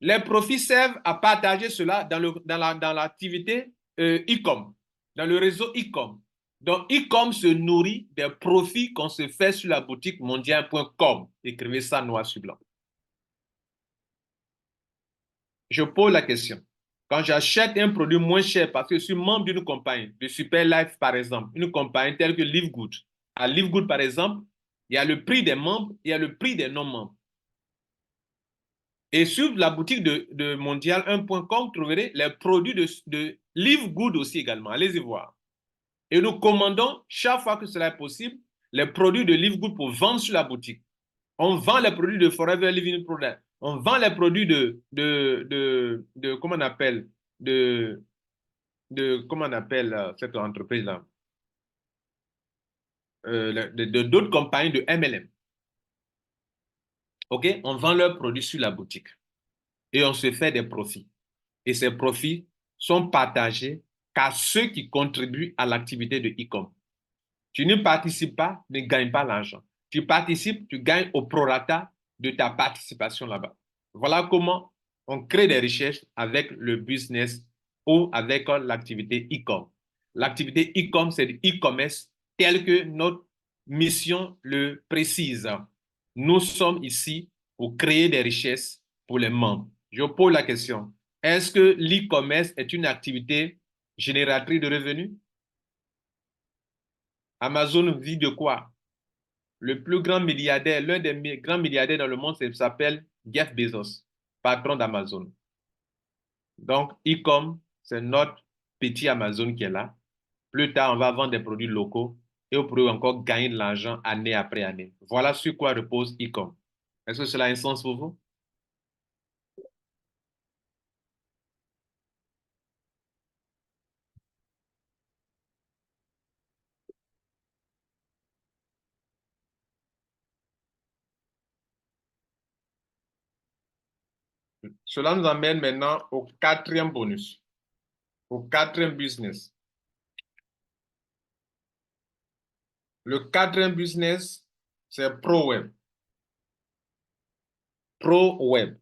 les profits servent à partager cela dans l'activité e-com, dans le réseau e-com. Donc, e-com se nourrit des profits qu'on se fait sur la boutique mondiale.com. Écrivez ça noir sur blanc. Je pose la question. Quand j'achète un produit moins cher parce que je suis membre d'une compagnie, de Superlife par exemple, une compagnie telle que Livegood. À Livegood par exemple, il y a le prix des membres, il y a le prix des non-membres. Et sur la boutique de mondial1.com, vous trouverez les produits de Livegood aussi également. Allez-y voir. Et nous commandons, chaque fois que cela est possible, les produits de Livegood pour vendre sur la boutique. On vend les produits de Forever Living Product. On vend les produits comment on appelle, comment on appelle cette entreprise-là, d'autres compagnies de MLM. OK? On vend leurs produits sur la boutique et on se fait des profits. Et ces profits sont partagés qu'à ceux qui contribuent à l'activité de e-com. Tu ne participes pas, ne gagnes pas l'argent. Tu participes, tu gagnes au prorata de ta participation là-bas. Voilà comment on crée des richesses avec le business ou avec l'activité e-com. L'activité e-com, c'est du e-commerce tel que notre mission le précise. Nous sommes ici pour créer des richesses pour les membres. Je pose la question. Est-ce que l'e-commerce est une activité génératrice de revenus? Amazon vit de quoi? Le plus grand milliardaire, l'un des grands milliardaires dans le monde s'appelle Jeff Bezos, patron d'Amazon. Donc, e-com, c'est notre petit Amazon qui est là. Plus tard, on va vendre des produits locaux et on pourrait encore gagner de l'argent année après année. Voilà sur quoi repose e-com. Est-ce que cela a un sens pour vous? Cela nous amène maintenant au quatrième bonus, au quatrième business. Le quatrième business, c'est ProWeb. ProWeb.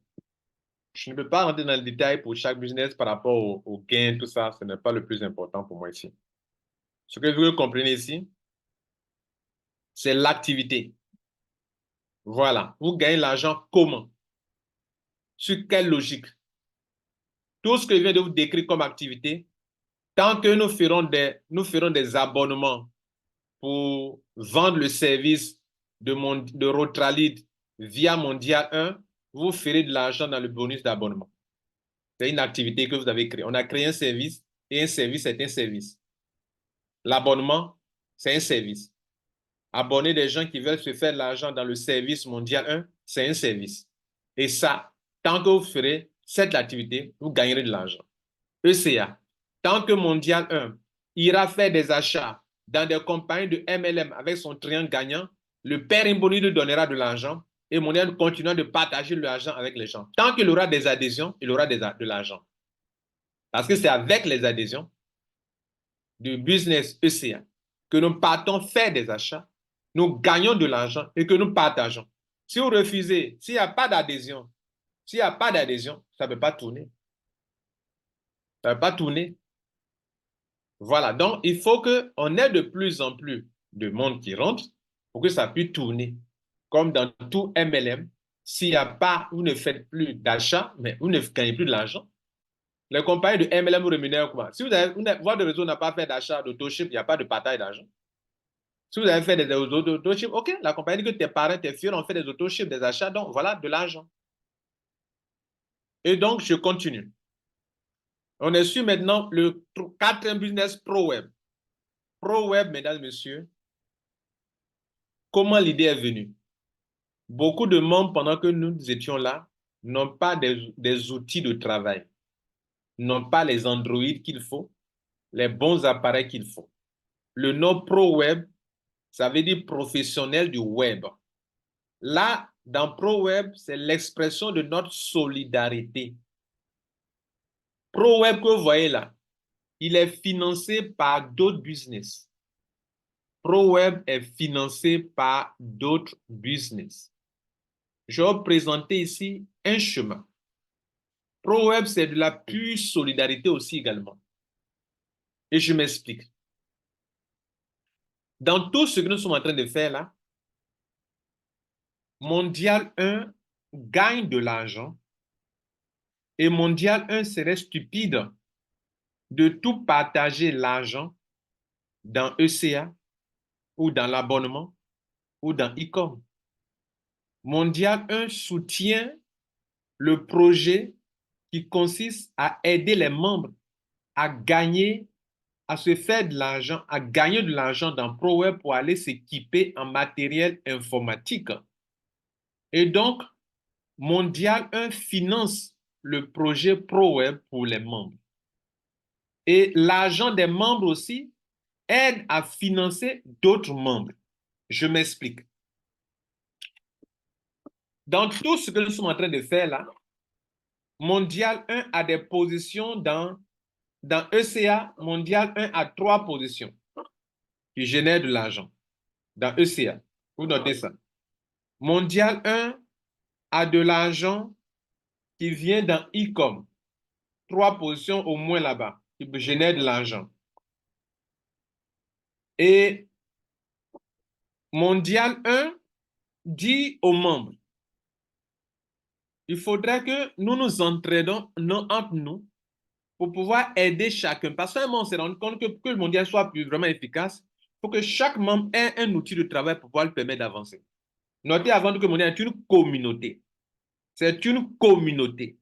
Je ne peux pas rentrer dans le détail pour chaque business par rapport au gain, tout ça. Ce n'est pas le plus important pour moi ici. Ce que vous comprenez ici, c'est l'activité. Voilà. Vous gagnez l'argent comment? Sur quelle logique? Tout ce que je viens de vous décrire comme activité, tant que nous ferons des abonnements pour vendre le service de Rotralid via Mondial 1, vous ferez de l'argent dans le bonus d'abonnement. C'est une activité que vous avez créée. On a créé un service et un service est un service. L'abonnement, c'est un service. Abonner des gens qui veulent se faire de l'argent dans le service mondial 1, c'est un service. Et ça, tant que vous ferez cette activité, vous gagnerez de l'argent. ECA, tant que mondial 1 ira faire des achats dans des compagnies de MLM avec son triangle gagnant, le père Imboni lui donnera de l'argent et mondial continuera de partager l'argent avec les gens. Tant qu'il aura des adhésions, il aura de l'argent. Parce que c'est avec les adhésions du business ECA que nous partons faire des achats nous gagnons de l'argent et que nous partageons. Si vous refusez, s'il n'y a pas d'adhésion, ça ne peut pas tourner. Ça ne peut pas tourner. Voilà, donc il faut qu'on ait de plus en plus de monde qui rentre pour que ça puisse tourner. Comme dans tout MLM, s'il n'y a pas, vous ne faites plus d'achat, mais vous ne gagnez plus de l'argent. Les compagnies de MLM vous rémunèrent quoi? Si votre réseau n'a pas fait d'achat d'autoship, il n'y a pas de partage d'argent. Si vous avez fait des autoships, OK, la compagnie dit que tes parents, tes filles ont fait des autoships, des achats, donc voilà, de l'argent. Et donc, je continue. On est sur maintenant le quatrième business pro-web. Pro-web, mesdames et messieurs, comment l'idée est venue? Beaucoup de membres, pendant que nous étions là, n'ont pas des outils de travail, n'ont pas les Android qu'il faut, les bons appareils qu'il faut. Le nom pro-web, ça veut dire professionnel du web. Là, dans pro-web, c'est l'expression de notre solidarité. Pro-web que vous voyez là, il est financé par d'autres business. ProWeb est financé par d'autres business. Je vais vous présenter ici un chemin. ProWeb, c'est de la pure solidarité aussi également. Et je m'explique. Dans tout ce que nous sommes en train de faire là, Mondial 1 gagne de l'argent et Mondial 1 serait stupide de tout partager l'argent dans ECA ou dans l'abonnement ou dans e-com. Mondial 1 soutient le projet qui consiste à aider les membres à gagner, à se faire de l'argent, à gagner de l'argent dans ProWeb pour aller s'équiper en matériel informatique. Et donc, Mondial 1 finance le projet ProWeb pour les membres. Et l'argent des membres aussi aide à financer d'autres membres. Je m'explique. Dans tout ce que nous sommes en train de faire là, Mondial 1 a des positions dans ECA. Mondial 1 a 3 positions qui génèrent de l'argent dans ECA. Vous notez ça. Mondial 1 a de l'argent qui vient dans e-com. 3 positions au moins là-bas qui génèrent de l'argent. Et Mondial 1 dit aux membres, il faudrait que nous nous entraidons entre nous pour pouvoir aider chacun. Parce qu'à un moment, on s'est rendu compte que le mondial soit plus vraiment efficace, il faut que chaque membre ait un outil de travail pour pouvoir le permettre d'avancer. Notez avant que le mondial est une communauté. C'est une communauté.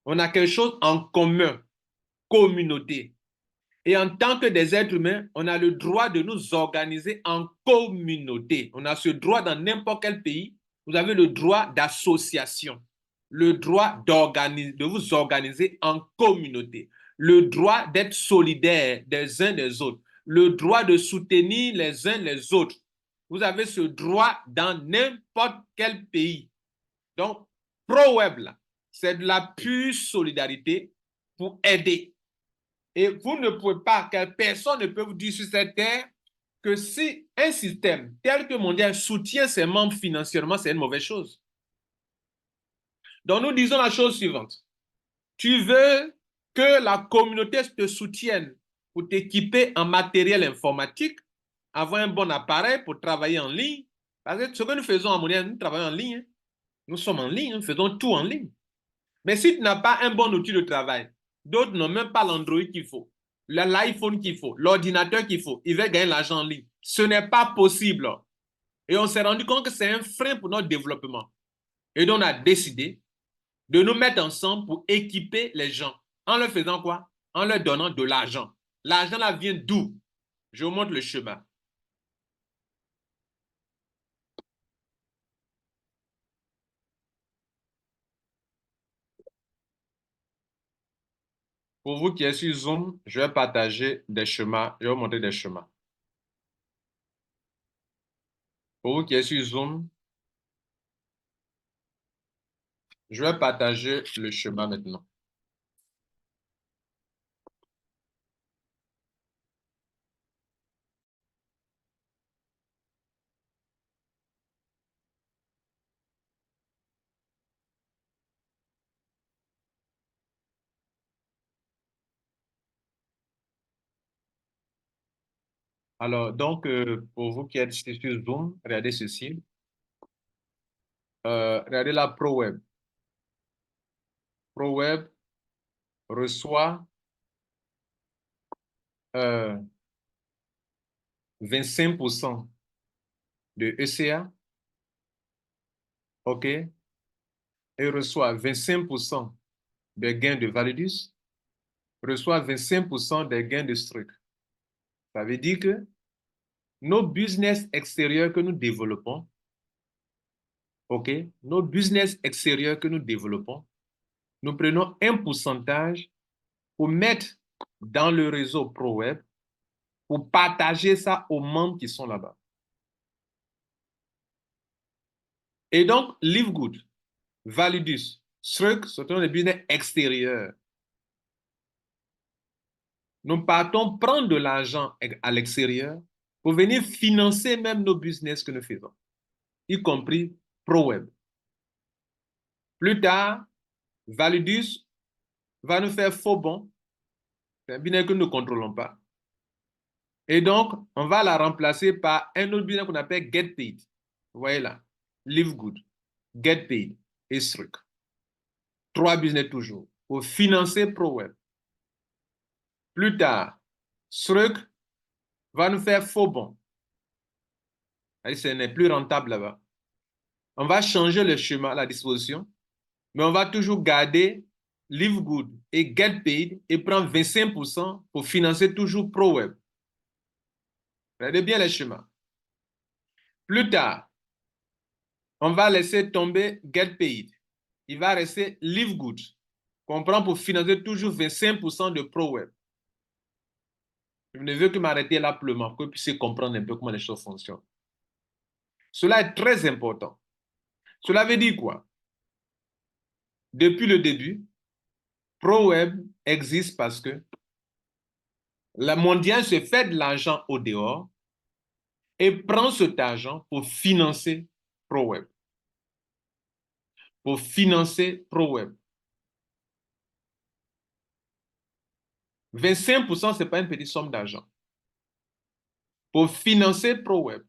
On a quelque chose en commun, communauté. Et en tant que des êtres humains, on a le droit de nous organiser en communauté. On a ce droit dans n'importe quel pays. Vous avez le droit d'association, le droit de vous organiser en communauté, le droit d'être solidaire des uns des autres, le droit de soutenir les uns les autres. Vous avez ce droit dans n'importe quel pays. Donc, ProWeb, c'est de la pure solidarité pour aider. Et vous ne pouvez pas, personne ne peut vous dire sur cette terre que si un système tel que Mondial soutient ses membres financièrement, c'est une mauvaise chose. Donc nous disons la chose suivante. Tu veux que la communauté te soutienne pour t'équiper en matériel informatique, avoir un bon appareil pour travailler en ligne. Parce que ce que nous faisons à Mondial, nous travaillons en ligne. Hein. Nous sommes en ligne, nous faisons tout en ligne. Mais si tu n'as pas un bon outil de travail, d'autres n'ont même pas l'Android qu'il faut, l'iPhone qu'il faut, l'ordinateur qu'il faut, ils veulent gagner l'argent en ligne. Ce n'est pas possible. Et on s'est rendu compte que c'est un frein pour notre développement. Et donc on a décidé de nous mettre ensemble pour équiper les gens. En leur faisant quoi? En leur donnant de l'argent. L'argent là vient d'où? Je vous montre le chemin. Pour vous qui êtes sur Zoom, je vais partager des chemins. Je vais vous montrer des chemins. Pour vous qui êtes sur Zoom, je vais partager le chemin maintenant. Alors, donc, pour vous qui êtes sur Zoom, regardez ceci. Regardez la ProWeb. ProWeb reçoit 25% de ECA, OK, et reçoit 25% des gains de Validus, reçoit 25% des gains de Struc. Ça veut dire que nos business extérieurs que nous développons, OK, nos business extérieurs que nous développons, nous prenons un pourcentage pour mettre dans le réseau ProWeb pour partager ça aux membres qui sont là-bas. Et donc, LiveGood, Validus, Struc, ce sont des business extérieurs. Nous partons prendre de l'argent à l'extérieur pour venir financer même nos business que nous faisons, y compris ProWeb. Plus tard, Validus va nous faire faux bons, c'est un business que nous ne contrôlons pas. Et donc, on va la remplacer par un autre business qu'on appelle GetPaid. Vous voyez là, LiveGood, GetPaid et Struc. 3 business toujours pour financer ProWeb. Plus tard, Struc va nous faire faux bons. Ce n'est plus rentable là-bas. On va changer le schéma, la disposition, mais on va toujours garder LiveGood et GetPaid et prendre 25% pour financer toujours ProWeb. Regardez bien les schémas. Plus tard, on va laisser tomber GetPaid. Il va rester LiveGood, qu'on prend pour financer toujours 25% de ProWeb. Je ne veux que m'arrêter là pour que vous puissiez comprendre un peu comment les choses fonctionnent. Cela est très important. Cela veut dire quoi? Depuis le début, ProWeb existe parce que la mondiale se fait de l'argent au dehors et prend cet argent pour financer ProWeb. Pour financer ProWeb. 25%, ce n'est pas une petite somme d'argent. Pour financer ProWeb.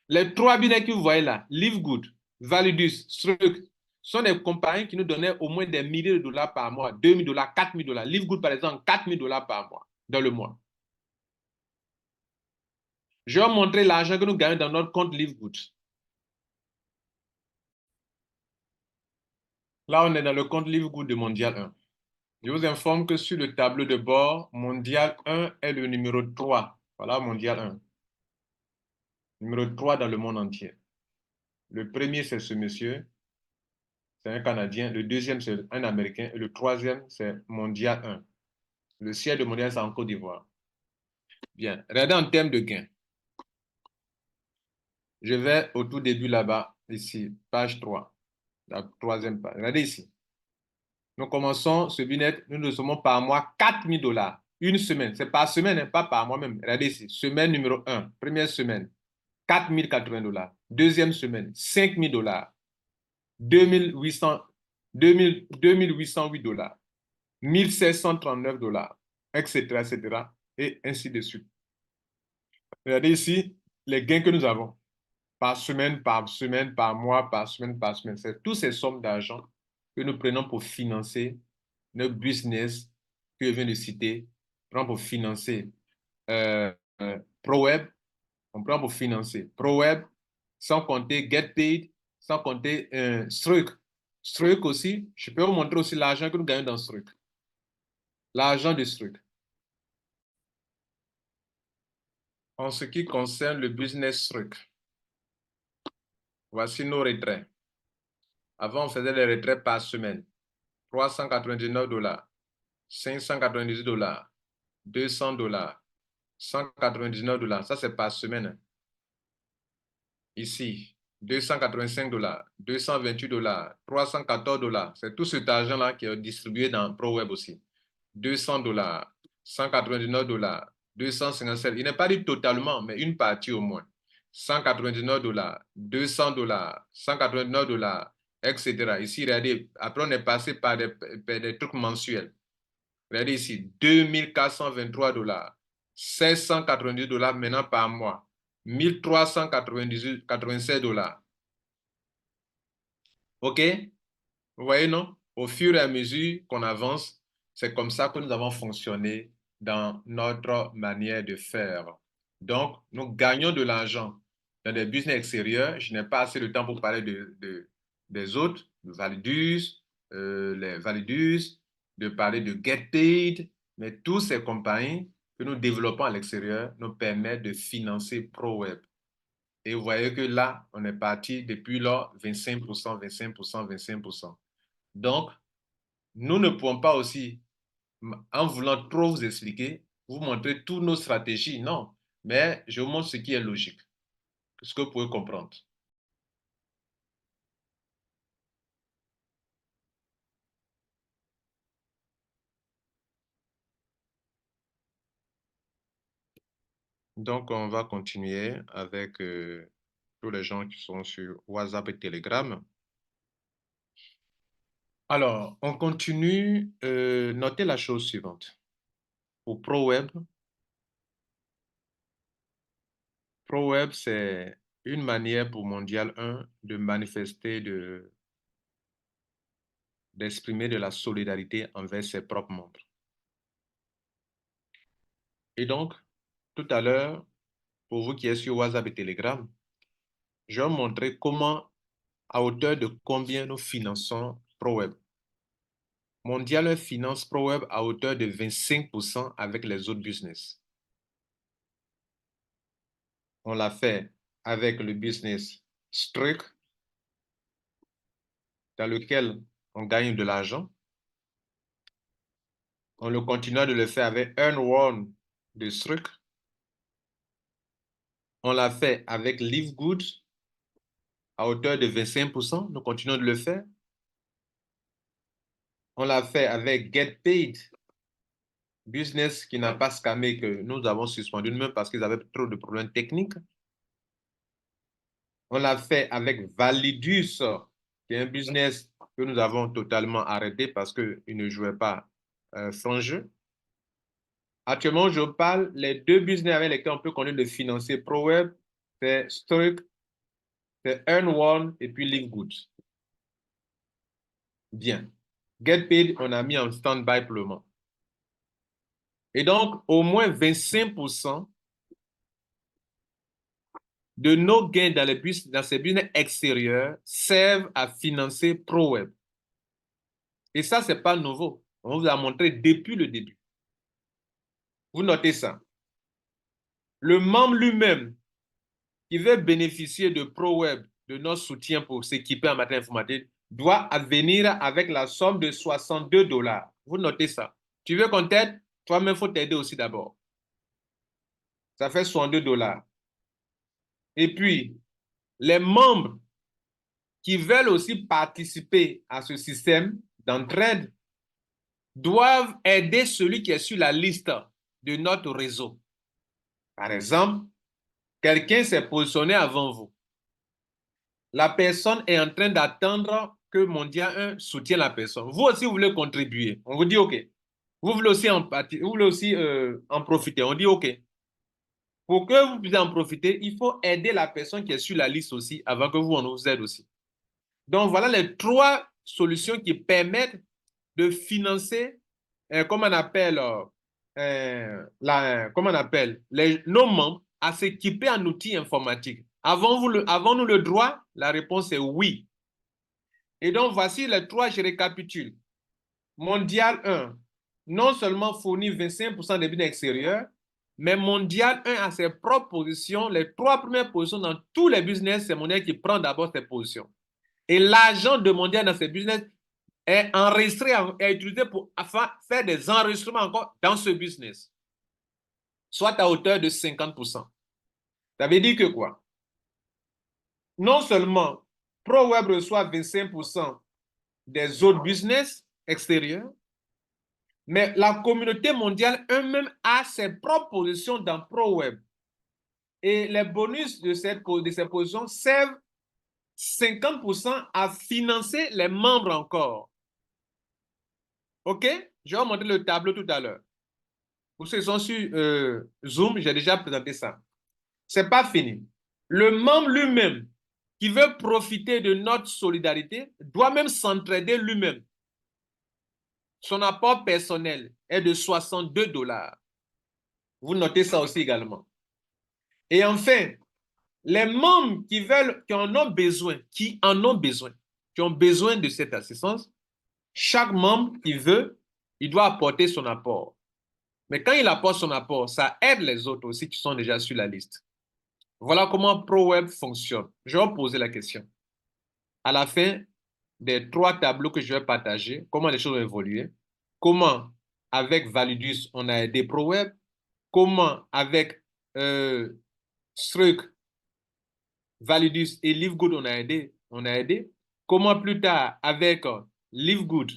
Les 3 billets que vous voyez là, LiveGood, Validus, Struc, sont des compagnies qui nous donnaient au moins des milliers de dollars par mois, 2 000 dollars, 4 000 dollars. LiveGood, par exemple, 4 000 dollars par mois, dans le mois. Je vais vous montrer l'argent que nous gagnons dans notre compte LiveGood. Là, on est dans le compte LiveGood de Mondial 1. Je vous informe que sur le tableau de bord, Mondial 1 est le numéro 3. Voilà, Mondial 1. Numéro 3 dans le monde entier. Le premier, c'est ce monsieur. C'est un Canadien. Le deuxième, c'est un Américain. Et le troisième, c'est Mondial 1. Le siège de Mondial, c'est en Côte d'Ivoire. Bien. Regardez en termes de gains. Je vais au tout début là-bas, ici, page 3. La troisième page. Regardez ici. Nous commençons ce business, nous recevons par mois 4 000 dollars. Une semaine. C'est par semaine, hein, pas par mois même. Regardez ici. Semaine numéro 1. Première semaine. 4 080 dollars. Deuxième semaine. 5 000 dollars. 2808 dollars. 1739 dollars. Etc., etc. Et ainsi de suite. Regardez ici les gains que nous avons. Par semaine, par mois, par semaine, par semaine. C'est toutes ces sommes d'argent que nous prenons pour financer notre business que je viens de citer. On prend pour financer ProWeb, on prend pour financer ProWeb, sans compter GetPaid, sans compter Struc. Struc aussi, je peux vous montrer aussi l'argent que nous gagnons dans Struc. L'argent de Struc. En ce qui concerne le business Struc, voici nos retraits. Avant, on faisait les retraits par semaine. 399 dollars, 598 dollars, 200 dollars, 199 dollars. Ça, c'est par semaine. Ici, 285 dollars, 228 dollars, 314 dollars. C'est tout cet argent-là qui est distribué dans ProWeb aussi. 200 dollars, 199 dollars, 257. Il n'est pas dit totalement, mais une partie au moins. 199 dollars, 200 dollars, 189 dollars, etc. Ici, regardez, après on est passé par des trucs mensuels. Regardez ici, 2423 $, 1690 $ maintenant par mois, 1396 $. OK? Vous voyez, non? Au fur et à mesure qu'on avance, c'est comme ça que nous avons fonctionné dans notre manière de faire. Donc, nous gagnons de l'argent dans des business extérieurs. Je n'ai pas assez de temps pour parler des autres, de Validus, les Validus, de parler de GetPaid, mais toutes ces compagnies que nous développons à l'extérieur nous permettent de financer ProWeb. Et vous voyez que là, on est parti depuis là, 25%, 25%, 25%. Donc, nous ne pouvons pas aussi, en voulant trop vous expliquer, vous montrer toutes nos stratégies. Non, mais je vous montre ce qui est logique, ce que vous pouvez comprendre. Donc, on va continuer avec tous les gens qui sont sur WhatsApp et Telegram. Alors, on continue. Notez la chose suivante. Pour ProWeb, ProWeb, c'est une manière pour Mondial 1 de manifester, d'exprimer de la solidarité envers ses propres membres. Et donc, tout à l'heure, pour vous qui êtes sur WhatsApp et Telegram, je vais vous montrer comment, à hauteur de combien nous finançons ProWeb. Mondial finance ProWeb à hauteur de 25% avec les autres business. On l'a fait avec le business Struck, dans lequel on gagne de l'argent. On le continue de le faire avec Earn One de Struck. On l'a fait avec Live Good à hauteur de 25%. Nous continuons de le faire. On l'a fait avec Get Paid, business qui n'a pas scammé, que nous avons suspendu nous-mêmes parce qu'ils avaient trop de problèmes techniques. On l'a fait avec Validus, qui est un business que nous avons totalement arrêté parce qu'il ne jouait pas son jeu. Actuellement, je parle, les deux business avec lesquels on peut continuer de financer ProWeb, c'est Stoic, c'est Earn One et puis Live Good. Bien. GetPaid, on a mis en stand-by pour le moment. Et donc, au moins 25% de nos gains dans ces business extérieurs servent à financer ProWeb. Et ça, ce n'est pas nouveau. On vous a montré depuis le début. Vous notez ça. Le membre lui-même qui veut bénéficier de ProWeb, de notre soutien pour s'équiper en matériel informatique, doit venir avec la somme de 62 $. Vous notez ça. Tu veux qu'on t'aide? Toi-même, il faut t'aider aussi d'abord. Ça fait 62 $. Et puis, les membres qui veulent aussi participer à ce système d'entraide doivent aider celui qui est sur la liste de notre réseau. Par exemple, quelqu'un s'est positionné avant vous. La personne est en train d'attendre que Mondial 1 soutienne la personne. Vous aussi, vous voulez contribuer. On vous dit OK. Vous voulez aussi en profiter. On dit OK. Pour que vous puissiez en profiter, il faut aider la personne qui est sur la liste aussi avant que vous, on vous aide aussi. Donc, voilà les trois solutions qui permettent de financer, comment on appelle, nos membres à s'équiper en outils informatiques. Avons-nous le droit? La réponse est oui. Et donc, voici les trois, je récapitule. Mondial 1, non seulement fournit 25% des biens extérieurs, mais Mondial 1 a ses propres positions. Les trois premières positions dans tous les business, c'est Mondial qui prend d'abord ses positions. Et l'argent de Mondial dans ces business est enregistré, est utilisé pour faire des enregistrements encore dans ce business, soit à hauteur de 50%. Ça veut dire que quoi? Non seulement ProWeb reçoit 25% des autres business extérieurs, mais la communauté mondiale eux-mêmes a ses propres positions dans ProWeb. Et les bonus de ces positions servent 50% à financer les membres encore. OK? Je vais vous montrer le tableau tout à l'heure. Pour ceux qui sont sur Zoom, j'ai déjà présenté ça. Ce n'est pas fini. Le membre lui-même qui veut profiter de notre solidarité doit même s'entraider lui-même. Son apport personnel est de 62 $. Vous notez ça aussi également. Et enfin, les membres qui en ont besoin, qui ont besoin de cette assistance, chaque membre qui veut, il doit apporter son apport. Mais quand il apporte son apport, ça aide les autres aussi qui sont déjà sur la liste. Voilà comment ProWeb fonctionne. Je vais poser la question. À la fin des 3 tableaux que je vais partager, comment les choses ont évolué, comment avec Validus on a aidé ProWeb, comment avec Struck, Validus et LiveGood on a aidé, comment plus tard avec LiveGood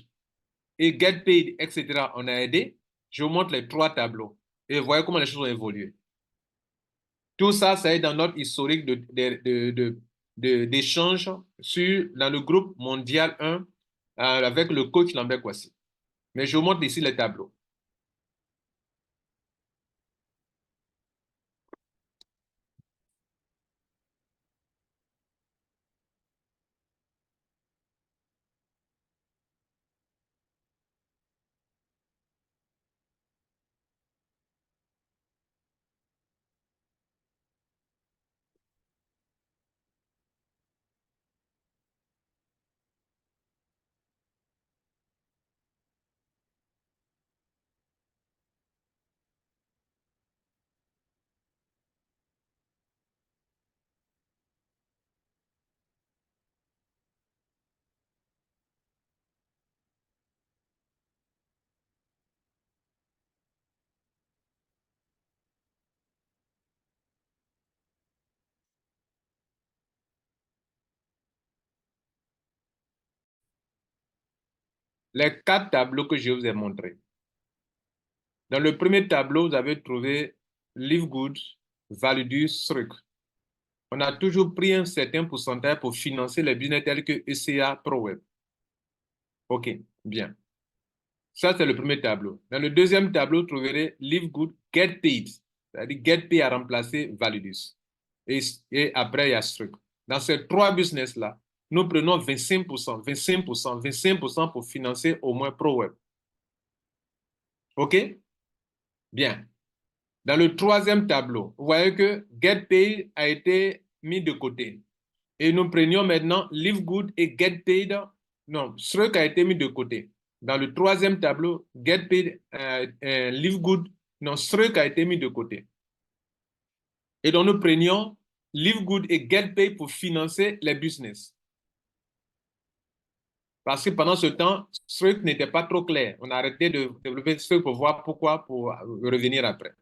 et GetPaid, etc., on a aidé. Je vous montre les 3 tableaux et vous voyez comment les choses ont évolué. Tout ça, ça est dans notre historique d'échange dans le groupe mondial 1 avec le coach Lambert Kwasi. Mais je vous montre ici les tableaux. Les 4 tableaux que je vous ai montrés. Dans le premier tableau, vous avez trouvé LiveGood, Validus, Struck. On a toujours pris un certain pourcentage pour financer les business tels que ECA, ProWeb. OK, bien. Ça, c'est le premier tableau. Dans le deuxième tableau, vous trouverez LiveGood, GetPaid. C'est-à-dire GetPaid a remplacé Validus. Et après, il y a Struck. Dans ces 3 business-là, nous prenons 25%, 25%, 25% pour financer au moins ProWeb. OK? Bien. Dans le troisième tableau, vous voyez que GetPaid a été mis de côté. Et nous prenions maintenant LiveGood et GetPaid. Non, Struck a été mis de côté. Dans le troisième tableau, GetPaid, LiveGood, non, Struck a été mis de côté. Et donc nous prenions LiveGood et GetPaid pour financer les business. Parce que pendant ce temps, Struck n'était pas trop clair. On a arrêté de développer Struck pour voir pourquoi, pour revenir après.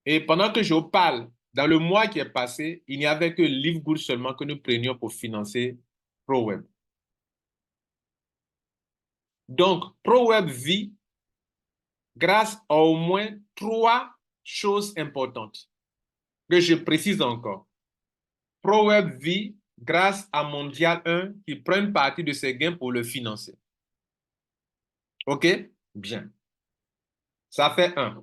Et pendant que je vous parle, dans le mois qui est passé, il n'y avait que LiveGood seulement que nous prenions pour financer ProWeb. Donc, ProWeb vit grâce à au moins 3 choses importantes que je précise encore. ProWeb vit grâce à Mondial 1 qui prend une partie de ses gains pour le financer. OK? Bien. Ça fait 1.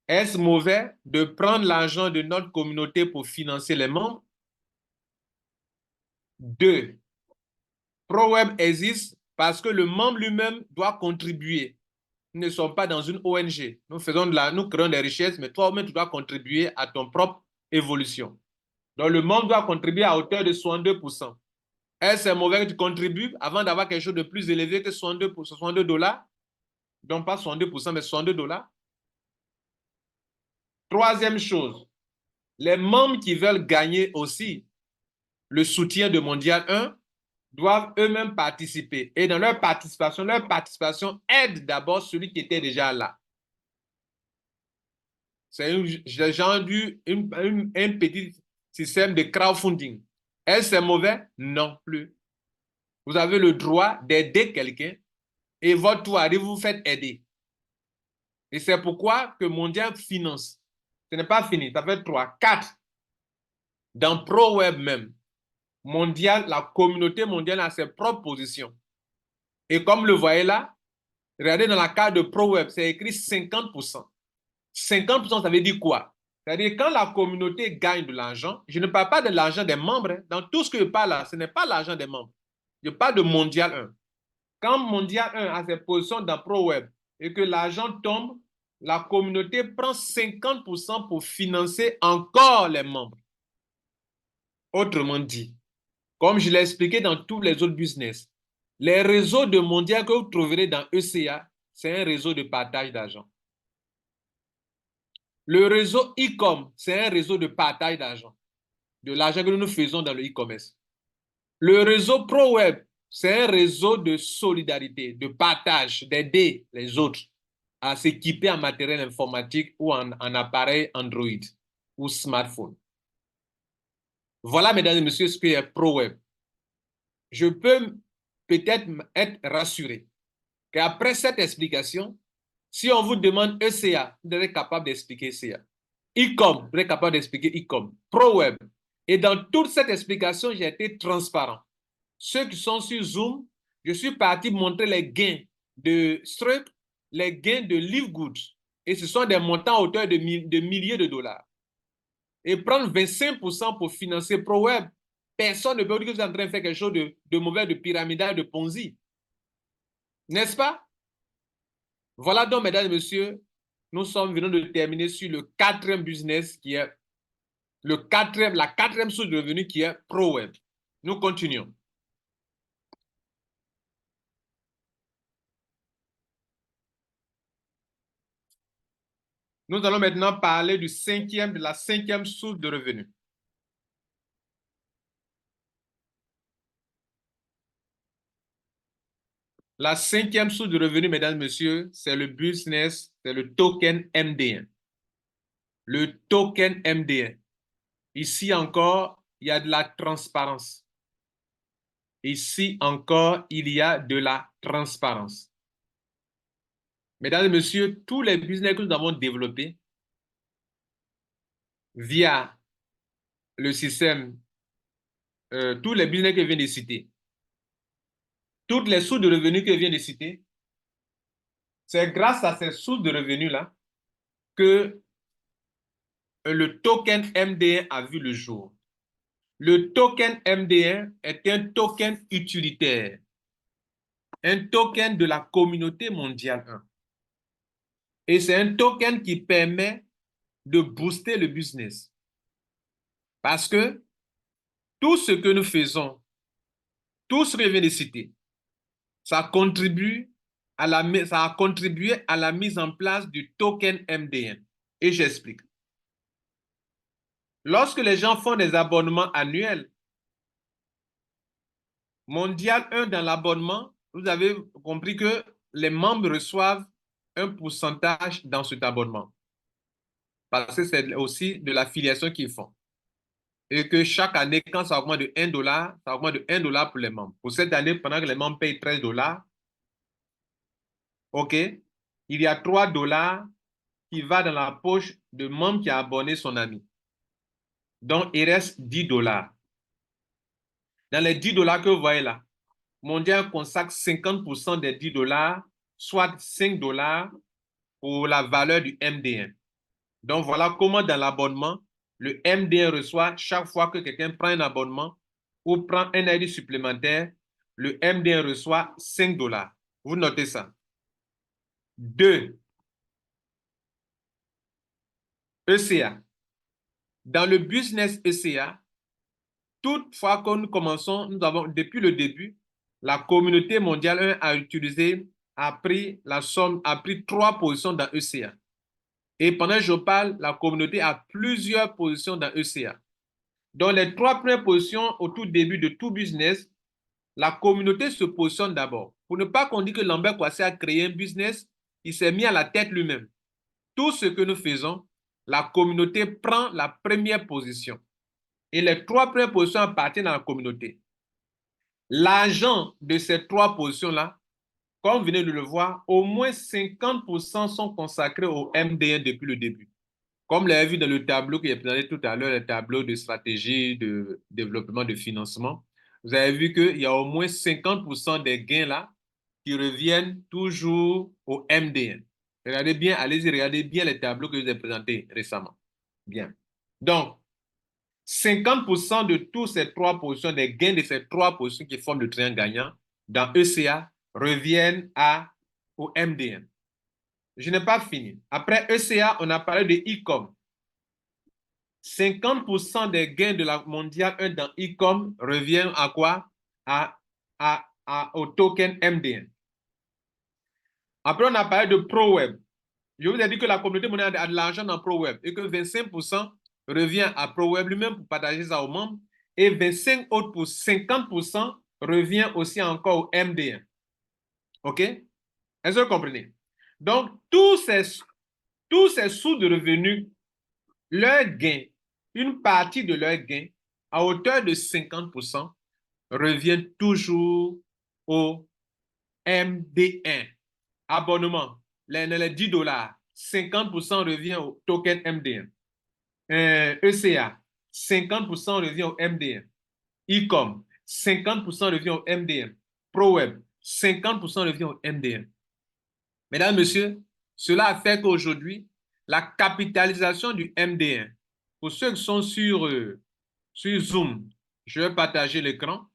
Est-ce mauvais de prendre l'argent de notre communauté pour financer les membres? 2. ProWeb existe parce que le membre lui-même doit contribuer. Nous ne sommes pas dans une ONG. Nous créons des richesses, mais toi-même, tu dois contribuer à ton propre évolution. Donc, le membre doit contribuer à hauteur de 62%. Est-ce que c'est mauvais que tu contribues avant d'avoir quelque chose de plus élevé que 62 $? Donc, pas 62%, mais 62 $. Troisième chose, les membres qui veulent gagner aussi le soutien de Mondial 1 doivent eux-mêmes participer. Et dans leur participation aide d'abord celui qui était déjà là. C'est un petit système de crowdfunding. Est-ce que c'est mauvais? Non plus. Vous avez le droit d'aider quelqu'un et votre tour arrive, vous vous faites aider. Et c'est pourquoi que Mondial finance. Ce n'est pas fini, ça fait 3, 4. Dans ProWeb même, Mondial, la communauté mondiale a ses propres positions. Et comme le voyez là, Regardez dans la carte de ProWeb, c'est écrit 50%. 50%, ça veut dire quoi? C'est-à-dire quand la communauté gagne de l'argent, je ne parle pas de l'argent des membres. Hein. Dans tout ce que je parle là, ce n'est pas l'argent des membres. Je parle de Mondial 1. Quand Mondial 1 a ses positions dans ProWeb et que l'argent tombe, la communauté prend 50% pour financer encore les membres. Autrement dit, comme je l'ai expliqué dans tous les autres business, les réseaux de Mondial que vous trouverez dans ECA, c'est un réseau de partage d'argent. Le réseau e-com, c'est un réseau de partage d'argent, de l'argent que nous faisons dans le e-commerce. Le réseau ProWeb, c'est un réseau de solidarité, de partage, d'aider les autres à s'équiper en matériel informatique ou en appareil Android ou smartphone. Voilà, mesdames et messieurs, ce qu'est ProWeb. Je peux peut-être être rassuré qu'après cette explication, si on vous demande ECA, vous êtes capable d'expliquer ECA. E-com, vous êtes capable d'expliquer e-com. ProWeb. Et dans toute cette explication, j'ai été transparent. Ceux qui sont sur Zoom, je suis parti montrer les gains de Struck, les gains de Livegood. Et ce sont des montants à hauteur de milliers de dollars. Et prendre 25% pour financer ProWeb, personne ne peut dire que vous êtes en train de faire quelque chose de mauvais, de pyramidal, de Ponzi. N'est-ce pas? Voilà donc, mesdames et messieurs, nous sommes venus de terminer sur le quatrième business qui est la quatrième source de revenus qui est ProWeb. Nous continuons. Nous allons maintenant parler de la cinquième source de revenus. La cinquième source de revenus, mesdames et messieurs, c'est le business, c'est le token MD1. Le token MD1. Ici encore, il y a de la transparence. Ici encore, il y a de la transparence. Mesdames et messieurs, tous les business que nous avons développés via le système, tous les business que je viens de citer, toutes les sources de revenus que je viens de citer, c'est grâce à ces sources de revenus-là que le token MD1 a vu le jour. Le token MD1 est un token utilitaire, un token de la communauté mondiale 1. Et c'est un token qui permet de booster le business. Parce que tout ce que nous faisons, tout ce que je viens de citer, ça a contribué à la mise en place du token MD1. Et j'explique. Lorsque les gens font des abonnements annuels, Mondial 1 dans l'abonnement, vous avez compris que les membres reçoivent un pourcentage dans cet abonnement. Parce que c'est aussi de l'affiliation qu'ils font. Et que chaque année, quand ça augmente de 1 dollar, ça augmente de 1 dollar pour les membres. Pour cette année, pendant que les membres payent 13 dollars, OK, il y a 3 dollars qui va dans la poche de membre qui a abonné son ami. Donc, il reste 10 dollars. Dans les 10 dollars que vous voyez là, Mondial consacre 50% des 10 dollars, soit 5 dollars pour la valeur du MD1. Donc, voilà comment dans l'abonnement, le MD1 reçoit chaque fois que quelqu'un prend un abonnement ou prend un ID supplémentaire, le MD1 reçoit 5 dollars. Vous notez ça. 2. ECA. Dans le business ECA, toute fois que nous commençons, nous avons, depuis le début, la communauté mondiale 1 a pris 3 positions dans ECA. Et pendant que je parle, la communauté a plusieurs positions dans ECA. Dans les 3 premières positions au tout début de tout business, la communauté se positionne d'abord. Pour ne pas qu'on dise que Lambert Kouassi a créé un business, il s'est mis à la tête lui-même. Tout ce que nous faisons, la communauté prend la première position. Et les 3 premières positions appartiennent à la communauté. L'argent de ces 3 positions-là, comme vous venez de le voir, au moins 50% sont consacrés au MD1 depuis le début. Comme vous l'avez vu dans le tableau que j'ai présenté tout à l'heure, le tableau de stratégie de développement de financement, vous avez vu qu'il y a au moins 50% des gains là qui reviennent toujours au MD1. Regardez bien, allez-y, regardez bien les tableaux que je vous ai présentés récemment. Bien. Donc, 50% de tous ces trois positions, des gains de ces trois positions qui forment le triangle gagnant dans ECA reviennent au MD1. Je n'ai pas fini. Après ECA, on a parlé de ICOM. 50% des gains de la mondiale 1 dans ICOM reviennent à quoi? Au token MD1. Après, on a parlé de ProWeb. Je vous ai dit que la communauté mondiale a de l'argent dans ProWeb et que 25% revient à ProWeb lui-même pour partager ça aux membres et 50% revient aussi encore au MD1. OK? Est-ce que vous comprenez? Donc, tous ces sous de revenus, leur gain, une partie de leur gain, à hauteur de 50%, revient toujours au MD1. Abonnement, les 10 $, 50% revient au token MD1. ECA, 50% revient au MD1. ICOM, 50% revient au MD1. ProWeb, 50% revient au MD1. Mesdames, Messieurs, cela a fait qu'aujourd'hui, la capitalisation du MD1, pour ceux qui sont sur Zoom, je vais partager l'écran.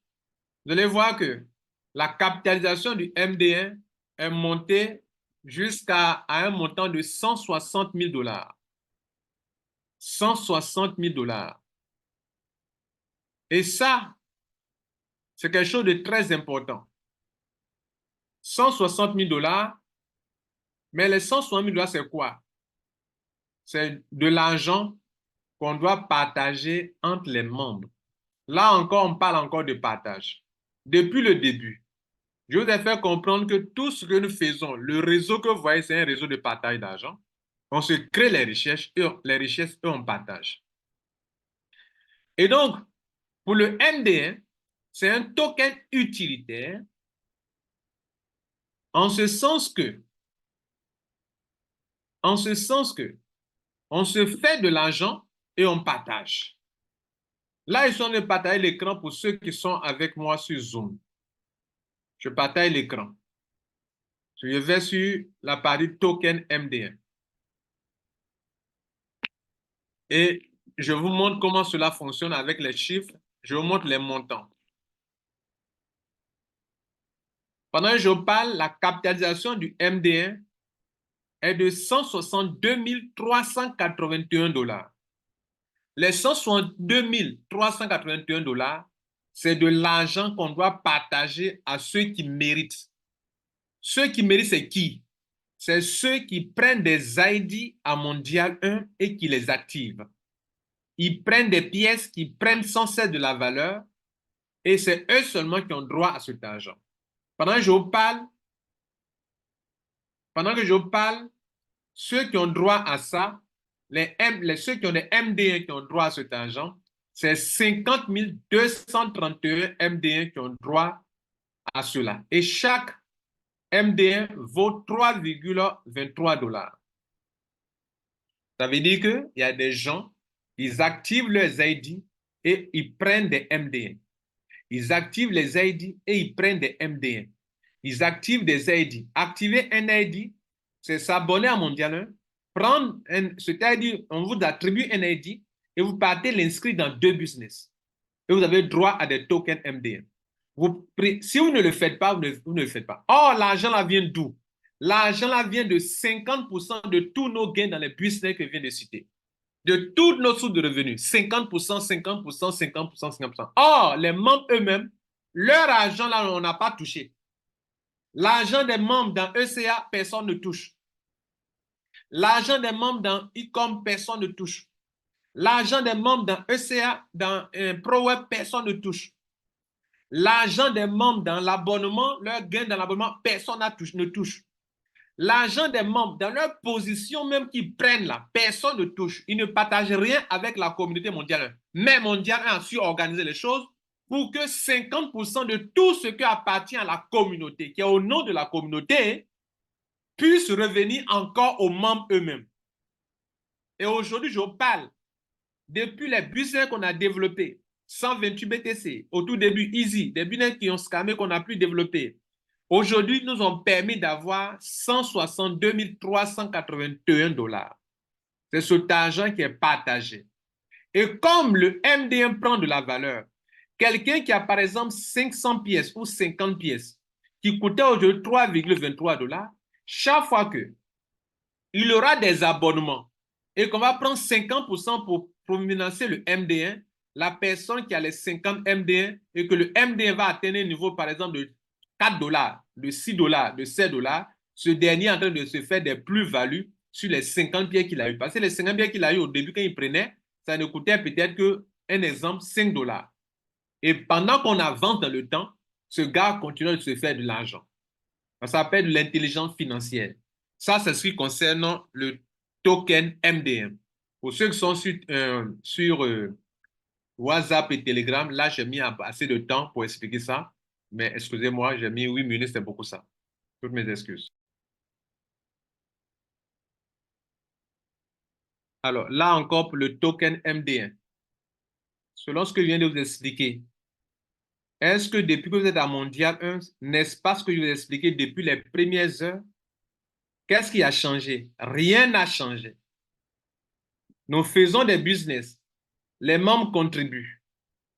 Vous allez voir que la capitalisation du MD1 est montée jusqu'à un montant de 160 000 $. 160 000 $. Et ça, c'est quelque chose de très important. 160 000 $, mais les 160 000 $, c'est quoi? C'est de l'argent qu'on doit partager entre les membres. Là encore, on parle encore de partage. Depuis le début, je vous ai fait comprendre que tout ce que nous faisons, le réseau que vous voyez, c'est un réseau de partage d'argent. On se crée les richesses et on partage. Et donc, pour le MD1, c'est un token utilitaire en ce sens que on se fait de l'argent et on partage. Là, ils sont en train de partager l'écran pour ceux qui sont avec moi sur Zoom. Je partage l'écran. Je vais sur la partie token MD1. Et je vous montre comment cela fonctionne avec les chiffres. Je vous montre les montants. Pendant que je parle, la capitalisation du MD1 est de 162 381 $. Les 162 381 $, c'est de l'argent qu'on doit partager à ceux qui méritent. Ceux qui méritent, c'est qui? C'est ceux qui prennent des ID à Mondial 1 et qui les activent. Ils prennent des pièces qui prennent sans cesse de la valeur et c'est eux seulement qui ont droit à cet argent. Pendant que je parle, ceux qui ont droit à ça, ceux qui ont des MD1 qui ont droit à cet argent, c'est 50 231 MD1 qui ont droit à cela. Et chaque MD1 vaut 3,23 $. Ça veut dire qu'il y a des gens, ils activent leurs ID et ils prennent des MD1. Ils activent les ID et ils prennent des MD1. Ils activent des ID. Activer un ID, c'est s'abonner à Mondial 1, c'est-à-dire on vous attribue un ID et vous partez l'inscrire dans 2 business. Et vous avez droit à des tokens MD1. Si vous ne le faites pas, vous ne le faites pas. Or, l'argent là vient d'où? L'argent là vient de 50% de tous nos gains dans les business que je viens de citer. De toutes nos sources de revenus. 50%, 50%, 50%, 50%. Or, les membres eux-mêmes, leur argent là, on n'a pas touché. L'argent des membres dans ECA, personne ne touche. L'argent des membres dans ICOM, personne ne touche. L'argent des membres dans ECA, dans ProWeb, personne ne touche. L'argent des membres dans l'abonnement, leur gain dans l'abonnement, personne ne touche. L'argent des membres, dans leur position même qu'ils prennent là, personne ne touche. Ils ne partagent rien avec la communauté mondiale. Mais Mondial a su organiser les choses pour que 50% de tout ce qui appartient à la communauté, qui est au nom de la communauté, puisse revenir encore aux membres eux-mêmes. Et aujourd'hui, je parle, depuis les business qu'on a développés, 128 BTC, au tout début, Easy, des business qui ont scamé qu'on a pu développer, aujourd'hui nous ont permis d'avoir 162 381 $. C'est cet argent qui est partagé. Et comme le MD1 prend de la valeur, quelqu'un qui a par exemple 500 pièces ou 50 pièces qui coûtait aujourd'hui 3,23 $, chaque fois qu'il aura des abonnements et qu'on va prendre 50% pour financer le MD1, la personne qui a les 50 MD1 et que le MD1 va atteindre un niveau par exemple de 4 $, de 6 $, de 7 $, ce dernier est en train de se faire des plus-values sur les 50 pièces qu'il a eu. Parce que les 50 pièces qu'il a eu au début quand il prenait, ça ne coûtait peut-être que, un exemple, 5 $. Et pendant qu'on avance dans le temps, ce gars continue de se faire de l'argent. Ça s'appelle de l'intelligence financière. Ça, c'est ce qui concerne le token MD1. Pour ceux qui sont sur WhatsApp et Telegram, là, j'ai mis assez de temps pour expliquer ça. Mais excusez-moi, j'ai mis 8 minutes, c'est beaucoup ça. Toutes mes excuses. Alors, là encore, pour le token MD1. Selon ce que je viens de vous expliquer, est-ce que depuis que vous êtes à Mondial 1, n'est-ce pas ce que je vous ai expliqué depuis les premières heures? Qu'est-ce qui a changé? Rien n'a changé. Nous faisons des business. Les membres contribuent.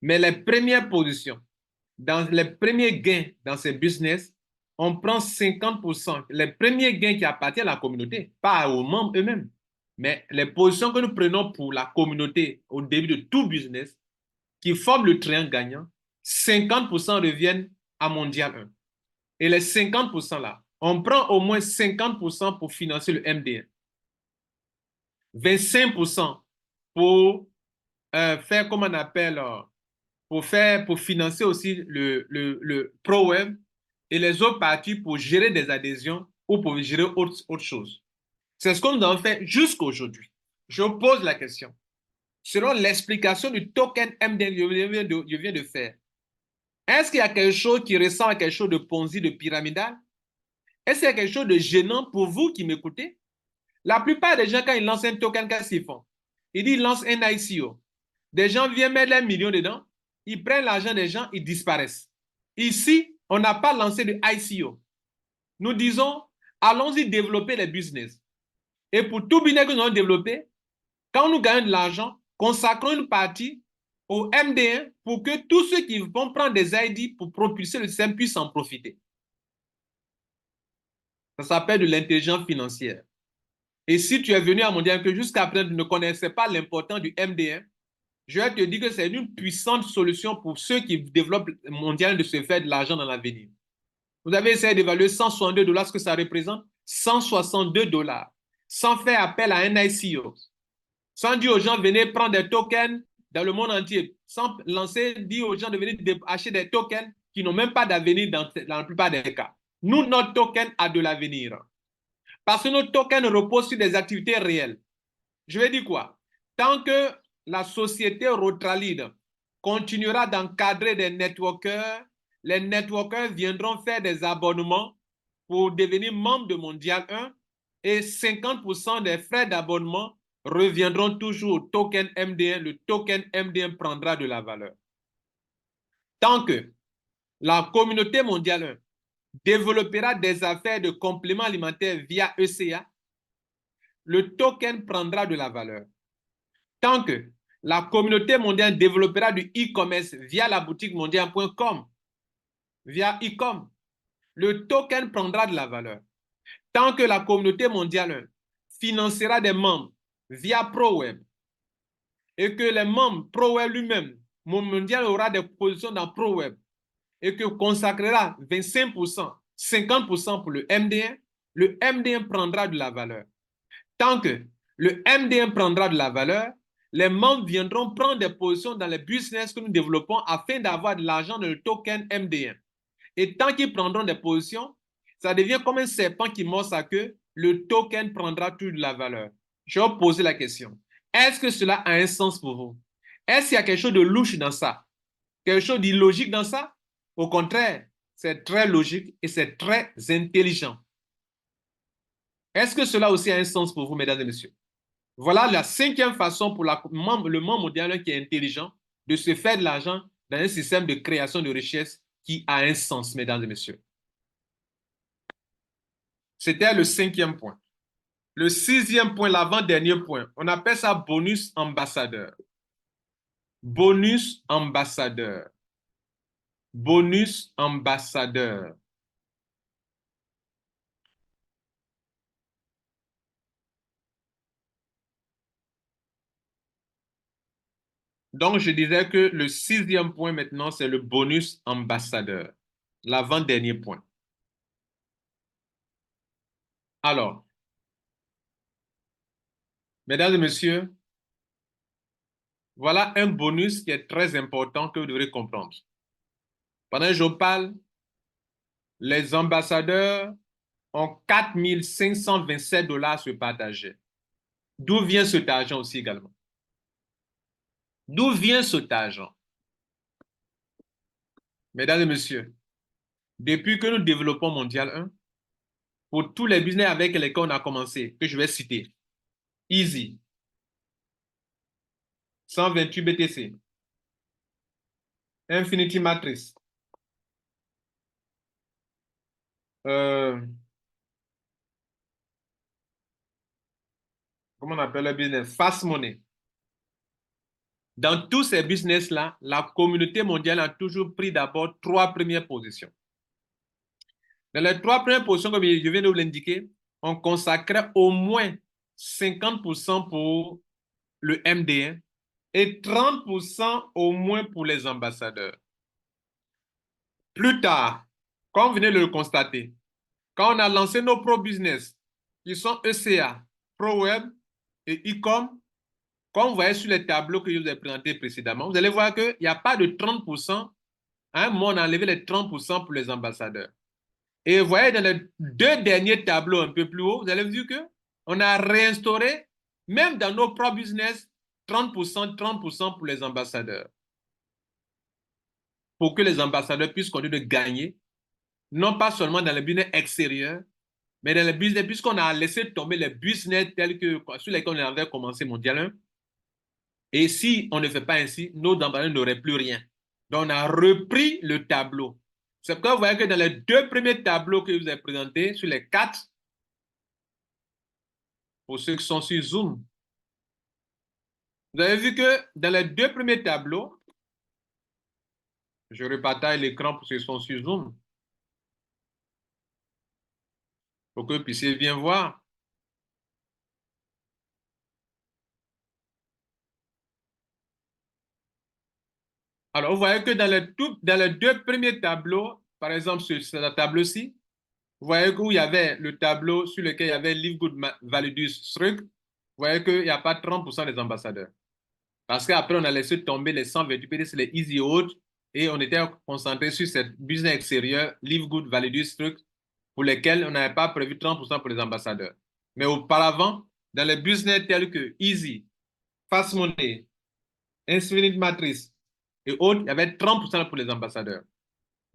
Mais les premières positions, dans les premiers gains dans ces business, on prend 50%. Les premiers gains qui appartiennent à la communauté, pas aux membres eux-mêmes. Mais les positions que nous prenons pour la communauté au début de tout business, qui forment le triangle gagnant, 50% reviennent à Mondial 1. Et les 50% là, on prend au moins 50% pour financer le MD1. 25% pour faire, comme on appelle, pour financer aussi le ProWeb et les autres parties pour gérer des adhésions ou pour gérer autre chose. C'est ce que nous avons fait jusqu'à aujourd'hui. Je pose la question. Selon l'explication du token MD que je viens de faire, est-ce qu'il y a quelque chose qui ressemble à quelque chose de Ponzi, de pyramidal? Est-ce qu'il y a quelque chose de gênant pour vous qui m'écoutez? La plupart des gens, quand ils lancent un token, qu'est-ce qu'ils font? Ils lancent un ICO. Des gens viennent mettre leurs millions dedans, ils prennent l'argent des gens, ils disparaissent. Ici, on n'a pas lancé de ICO. Nous disons, allons-y développer les business. Et pour tout business que nous avons développé, quand nous gagnons de l'argent, consacrons une partie au MD1 pour que tous ceux qui vont prendre des ID pour propulser le système puissent en profiter. Ça s'appelle de l'intelligence financière. Et si tu es venu à Mondial que jusqu'à présent tu ne connaissais pas l'importance du MD1, je vais te dire que c'est une puissante solution pour ceux qui développent Mondial de se faire de l'argent dans l'avenir. Vous avez essayé d'évaluer 162 $, ce que ça représente? 162 $, sans faire appel à un ICO, sans dire aux gens venez prendre des tokens dans le monde entier, sans dire aux gens de venir acheter des tokens qui n'ont même pas d'avenir dans la plupart des cas. Nous, notre token a de l'avenir. Parce que notre token repose sur des activités réelles. Je vais dire quoi? Tant que la société Rotralide continuera d'encadrer des networkers, les networkers viendront faire des abonnements pour devenir membres de Mondial 1 et 50% des frais d'abonnement reviendront toujours au token MD1. Le token MD1 prendra de la valeur. Tant que la communauté Mondial 1 développera des affaires de compléments alimentaires via ECA, le token prendra de la valeur. Tant que la communauté mondiale développera du e-commerce via la boutique mondiale.com, via e-com, le token prendra de la valeur. Tant que la communauté mondiale financera des membres via ProWeb et que les membres ProWeb lui-même, Mondial aura des positions dans ProWeb et que consacrera 25%, 50% pour le MD1 prendra de la valeur. Tant que le MD1 prendra de la valeur, les membres viendront prendre des positions dans les business que nous développons afin d'avoir de l'argent dans le token MD1. Et tant qu'ils prendront des positions, ça devient comme un serpent qui mord sa queue, le token prendra tout de la valeur. Je vais poser la question. Est-ce que cela a un sens pour vous? Est-ce qu'il y a quelque chose de louche dans ça? Quelque chose d'illogique dans ça? Au contraire, c'est très logique et c'est très intelligent. Est-ce que cela aussi a un sens pour vous, mesdames et messieurs? Voilà la 5e façon pour le membre mondial qui est intelligent de se faire de l'argent dans un système de création de richesse qui a un sens, mesdames et messieurs. C'était le 5e point. Le 6e point, l'avant-dernier point, on appelle ça bonus ambassadeur. Bonus ambassadeur. Bonus ambassadeur. Donc, je disais que le 6e point maintenant, c'est le bonus ambassadeur. L'avant-dernier point. Alors, mesdames et messieurs, voilà un bonus qui est très important que vous devrez comprendre. Pendant que je parle, les ambassadeurs ont 4 527 $ à se partager. D'où vient cet argent aussi également? D'où vient cet argent? Mesdames et messieurs, depuis que nous développons Mondial 1, pour tous les business avec lesquels on a commencé, que je vais citer, Easy, 128 BTC, Infinity Matrix, comment on appelle le business? Fast Money. Dans tous ces business-là, la communauté mondiale a toujours pris d'abord 3 premières positions. Dans les 3 premières positions, comme je viens de vous l'indiquer, on consacrait au moins 50% pour le MD1 et 30% au moins pour les ambassadeurs. Plus tard, comme vous venez de le constater, quand on a lancé nos pro-business, qui sont ECA, ProWeb et Ecom, comme vous voyez sur les tableaux que je vous ai présentés précédemment, vous allez voir qu'il n'y a pas de 30%. À un moment, on a enlevé les 30% pour les ambassadeurs. Et vous voyez dans les 2 derniers tableaux un peu plus haut, vous allez voir qu'on a réinstauré, même dans nos propres business, 30% pour les ambassadeurs. Pour que les ambassadeurs puissent continuer de gagner, non pas seulement dans les business extérieurs, mais dans les business, puisqu'on a laissé tomber les business tels que sur lesquels on avait commencé Mondial 1. Et si on ne fait pas ainsi, nos ambassadeurs n'auraient plus rien. Donc, on a repris le tableau. C'est pourquoi vous voyez que dans les 2 premiers tableaux que je vous ai présentés, sur les 4, pour ceux qui sont sur Zoom, vous avez vu que dans les 2 premiers tableaux, je repartage l'écran pour ceux qui sont sur Zoom, pour que vous puissiez bien voir. Alors, vous voyez que dans les 2 premiers tableaux, par exemple sur ce tableau-ci, vous voyez où il y avait le tableau sur lequel il y avait Live Good Validus Struck, vous voyez qu'il n'y a pas 30% des ambassadeurs. Parce qu'après, on a laissé tomber les 128 PDC, les Easy Out, et on était concentré sur cette business extérieure, Live Good Validus Struck, pour lesquels on n'avait pas prévu 30% pour les ambassadeurs. Mais auparavant, dans les business tels que Easy, Fast Money, Infinite Matrix et autres, il y avait 30% pour les ambassadeurs.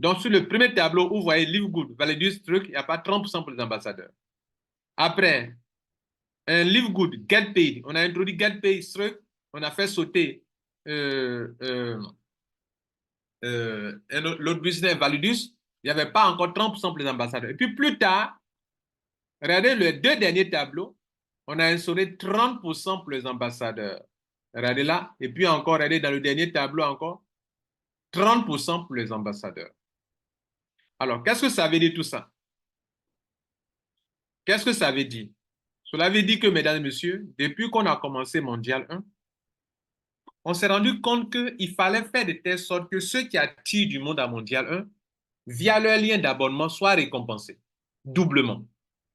Donc, sur le premier tableau où vous voyez Live Good, Validus Struck, il n'y a pas 30% pour les ambassadeurs. Après, un Live Good, Get Paid, on a introduit Get Paid Struck, on a fait sauter l'autre business Validus, il n'y avait pas encore 30% pour les ambassadeurs. Et puis plus tard, regardez les 2 derniers tableaux, on a instauré 30% pour les ambassadeurs. Regardez là, et puis encore, regardez dans le dernier tableau encore, 30% pour les ambassadeurs. Alors, qu'est-ce que ça veut dire tout ça? Qu'est-ce que ça veut dire? Cela veut dire que, mesdames et messieurs, depuis qu'on a commencé Mondial 1, on s'est rendu compte qu'il fallait faire de telle sorte que ceux qui attirent du monde à Mondial 1, via leur lien d'abonnement, soient récompensés doublement.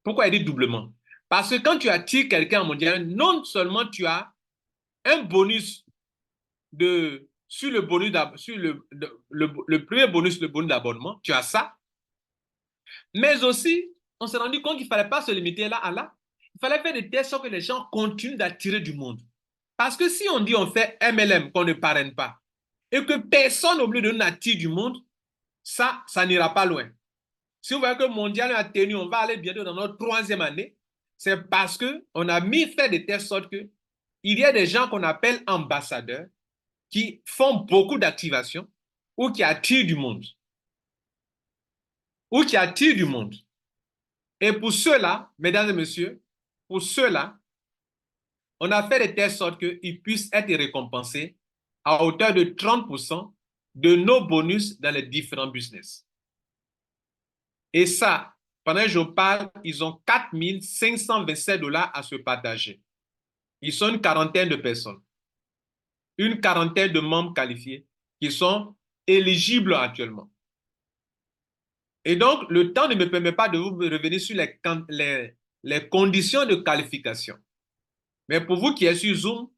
Pourquoi il dit doublement? Parce que quand tu attires quelqu'un à Mondial 1, non seulement tu as un bonus sur le bonus sur le premier bonus, le bonus d'abonnement, tu as ça, mais aussi, on s'est rendu compte qu'il ne fallait pas se limiter là à là. Il fallait faire de telle sorte que les gens continuent d'attirer du monde. Parce que si on dit on fait MLM, qu'on ne parraine pas, et que personne n'oublie de nous attirer du monde, ça n'ira pas loin. Si vous voyez que Mondial a tenu, on va aller bientôt dans notre 3e année, c'est parce qu'on a mis fait de telle sorte que il y a des gens qu'on appelle ambassadeurs qui font beaucoup d'activations ou qui attirent du monde. Ou qui attirent du monde. Et pour ceux-là, mesdames et messieurs, pour ceux-là, on a fait de telle sorte qu'ils puissent être récompensés à hauteur de 30% de nos bonus dans les différents business. Et ça, pendant que je parle, ils ont 4 527 $ à se partager. Ils sont une quarantaine de personnes, une quarantaine de membres qualifiés qui sont éligibles actuellement. Et donc, le temps ne me permet pas de vous revenir sur les conditions de qualification. Mais pour vous qui êtes sur Zoom,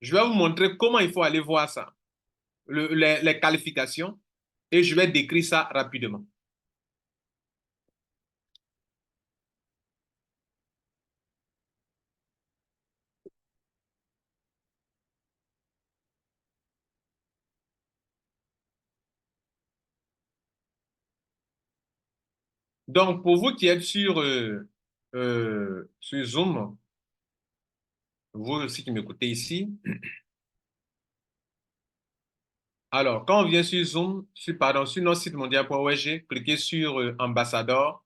je vais vous montrer comment il faut aller voir ça, les qualifications, et je vais décrire ça rapidement. Donc, pour vous qui êtes sur Zoom, vous aussi qui m'écoutez ici, alors, quand on vient sur Zoom, sur notre site mondial.org, cliquez sur Ambassadeur,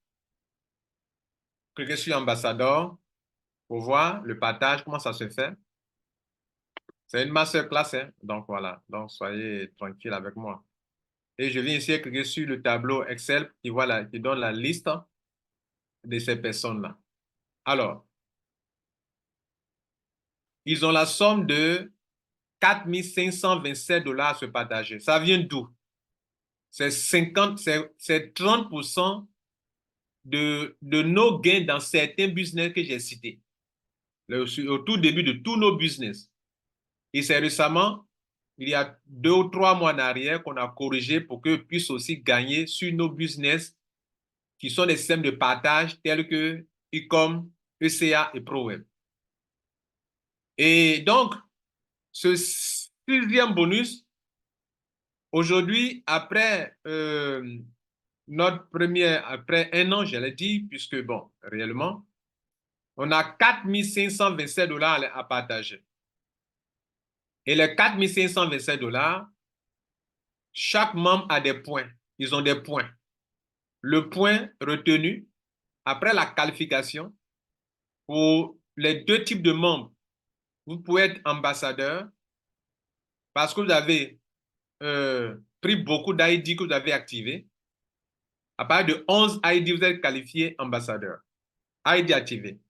cliquez sur Ambassadeur pour voir le partage, comment ça se fait. C'est une masterclass, hein? Donc voilà, donc soyez tranquille avec moi. Et je viens ici cliquer sur le tableau Excel qui donne la liste de ces personnes-là. Alors, ils ont la somme de 4 527 $ à se partager. Ça vient d'où? C'est 30% de nos gains dans certains business que j'ai cités. Au tout début de tous nos business. Et c'est récemment, il y a 2 ou 3 mois en arrière, qu'on a corrigé pour qu'ils puissent aussi gagner sur nos business qui sont des systèmes de partage tels que Ecom, ECA et ProWeb. Et donc, ce 6e bonus, aujourd'hui, après après 1 an, je l'ai dit, puisque bon, réellement, on a 4 527 $ à partager. Et les 4 527 $, chaque membre a des points. Ils ont des points. Le point retenu après la qualification pour les 2 types de membres, vous pouvez être ambassadeur parce que vous avez pris beaucoup d'ID que vous avez activés. À partir de 11 ID, vous êtes qualifié ambassadeur. ID activé.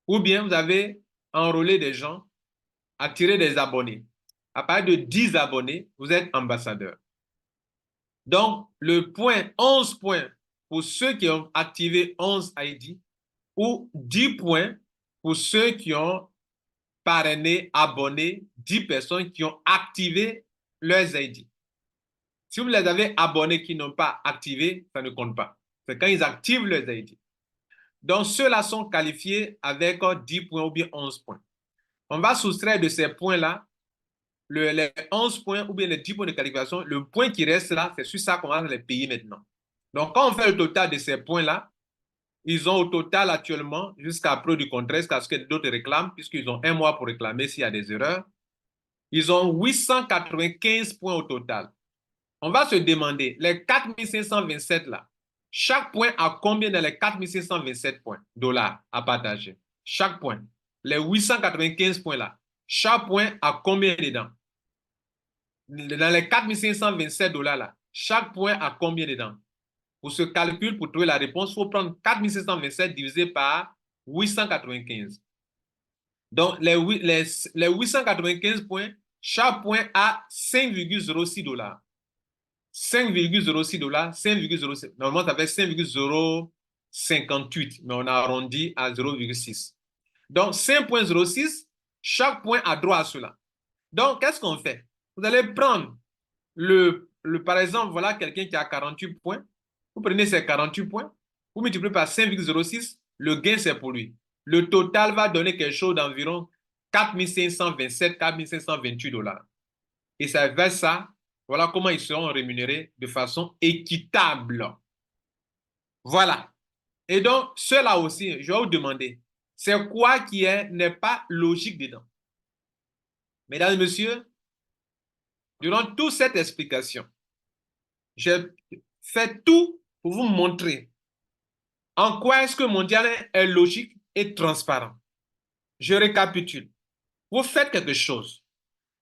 Ou bien vous avez enrôlé des gens, attiré des abonnés. À partir de 10 abonnés, vous êtes ambassadeur. Donc, le point 11 points pour ceux qui ont activé 11 ID ou 10 points pour ceux qui ont parrainé, abonné 10 personnes qui ont activé leurs ID. Si vous les avez abonnés qui n'ont pas activé, ça ne compte pas. C'est quand ils activent leurs ID. Donc, ceux-là sont qualifiés avec 10 points ou bien 11 points. On va soustraire de ces points-là les 11 points ou bien les 10 points de qualification. Le point qui reste là, c'est sur ça qu'on va les payer maintenant. Donc, quand on fait le total de ces points-là, ils ont au total actuellement, jusqu'à preuve du contraire, jusqu'à ce que d'autres réclament, puisqu'ils ont 1 mois pour réclamer s'il y a des erreurs, ils ont 895 points au total. On va se demander, les 4 527 là, chaque point a combien dans les 4 527 points dollars à partager? Chaque point. Les 895 points là, chaque point a combien dedans? Dans les 4 527 $ là, chaque point a combien dedans? Pour ce calcul, pour trouver la réponse, il faut prendre 4 527 divisé par 895. Donc, les 895 points, chaque point a 5,06 $. 5,06 $, 5,06. Normalement, ça fait 5,058, mais on a arrondi à 0,6. Donc, 5,06, chaque point a droit à cela. Donc, qu'est-ce qu'on fait? Vous allez prendre par exemple, voilà quelqu'un qui a 48 points. Vous prenez ces 48 points, vous multipliez par 5,06, le gain c'est pour lui. Le total va donner quelque chose d'environ 4 527, 4 528 $. Et ça vers ça, voilà comment ils seront rémunérés de façon équitable. Voilà. Et donc, cela aussi, je vais vous demander, c'est quoi qui n'est pas logique dedans? Mesdames et messieurs, durant toute cette explication, j'ai fait tout pour vous montrer En quoi est-ce que Mondial 1 est logique et transparent? Je récapitule. Vous faites quelque chose.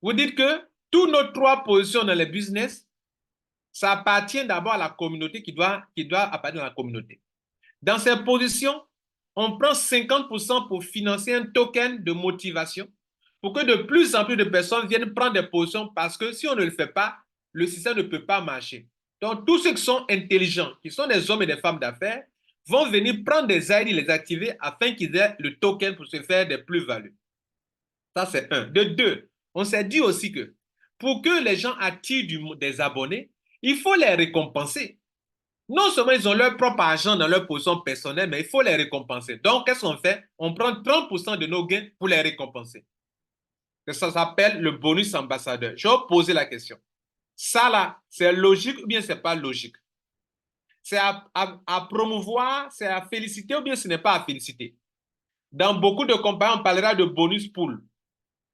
Vous dites que toutes nos 3 positions dans les business, ça appartient d'abord à la communauté qui doit appartenir à la communauté. Dans ces positions, on prend 50% pour financer un token de motivation pour que de plus en plus de personnes viennent prendre des positions parce que si on ne le fait pas, le système ne peut pas marcher. Donc, tous ceux qui sont intelligents, qui sont des hommes et des femmes d'affaires, vont venir prendre des ID, les activer afin qu'ils aient le token pour se faire des plus-values. Ça, c'est un. De deux, on s'est dit aussi que pour que les gens attirent des abonnés, il faut les récompenser. Non seulement ils ont leur propre argent dans leur position personnelle, mais il faut les récompenser. Donc, qu'est-ce qu'on fait? On prend 30% de nos gains pour les récompenser. Ça s'appelle le bonus ambassadeur. Je vais vous poser la question. Ça là, c'est logique ou bien c'est pas logique? C'est à promouvoir, c'est à féliciter ou bien ce n'est pas à féliciter? Dans beaucoup de compagnies, on parlera de bonus pool.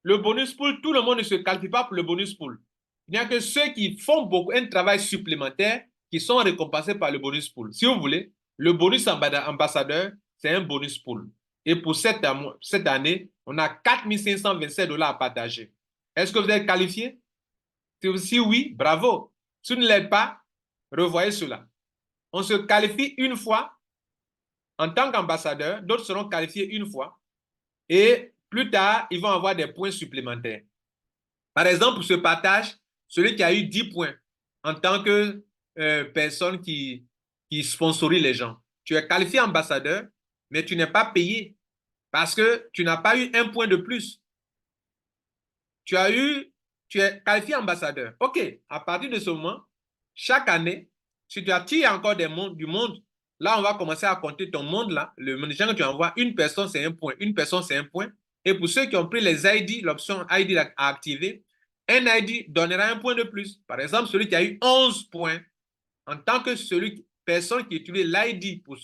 Le bonus pool, tout le monde ne se qualifie pas pour le bonus pool. Il n'y a que ceux qui font beaucoup un travail supplémentaire qui sont récompensés par le bonus pool. Si vous voulez, le bonus ambassadeur, c'est un bonus pool. Et pour cette année, on a 4 527 $ à partager. Est-ce que vous êtes qualifié? Si oui, bravo. Si vous ne l'êtes pas, revoyez cela. On se qualifie une fois en tant qu'ambassadeur, d'autres seront qualifiés une fois. Et plus tard, ils vont avoir des points supplémentaires. Par exemple, pour ce partage, celui qui a eu 10 points en tant que personne qui sponsorise les gens. Tu es qualifié ambassadeur, mais tu n'es pas payé parce que tu n'as pas eu un point de plus. Tu es qualifié ambassadeur. OK, à partir de ce moment, chaque année, si tu attires encore du monde, là, on va commencer à compter ton monde là. Le gens que tu envoies, une personne, c'est un point. Une personne, c'est un point. Et pour ceux qui ont pris les ID, l'option ID à activer, un ID donnera un point de plus. Par exemple, celui qui a eu 11 points, en tant que personne qui utilise l'ID pour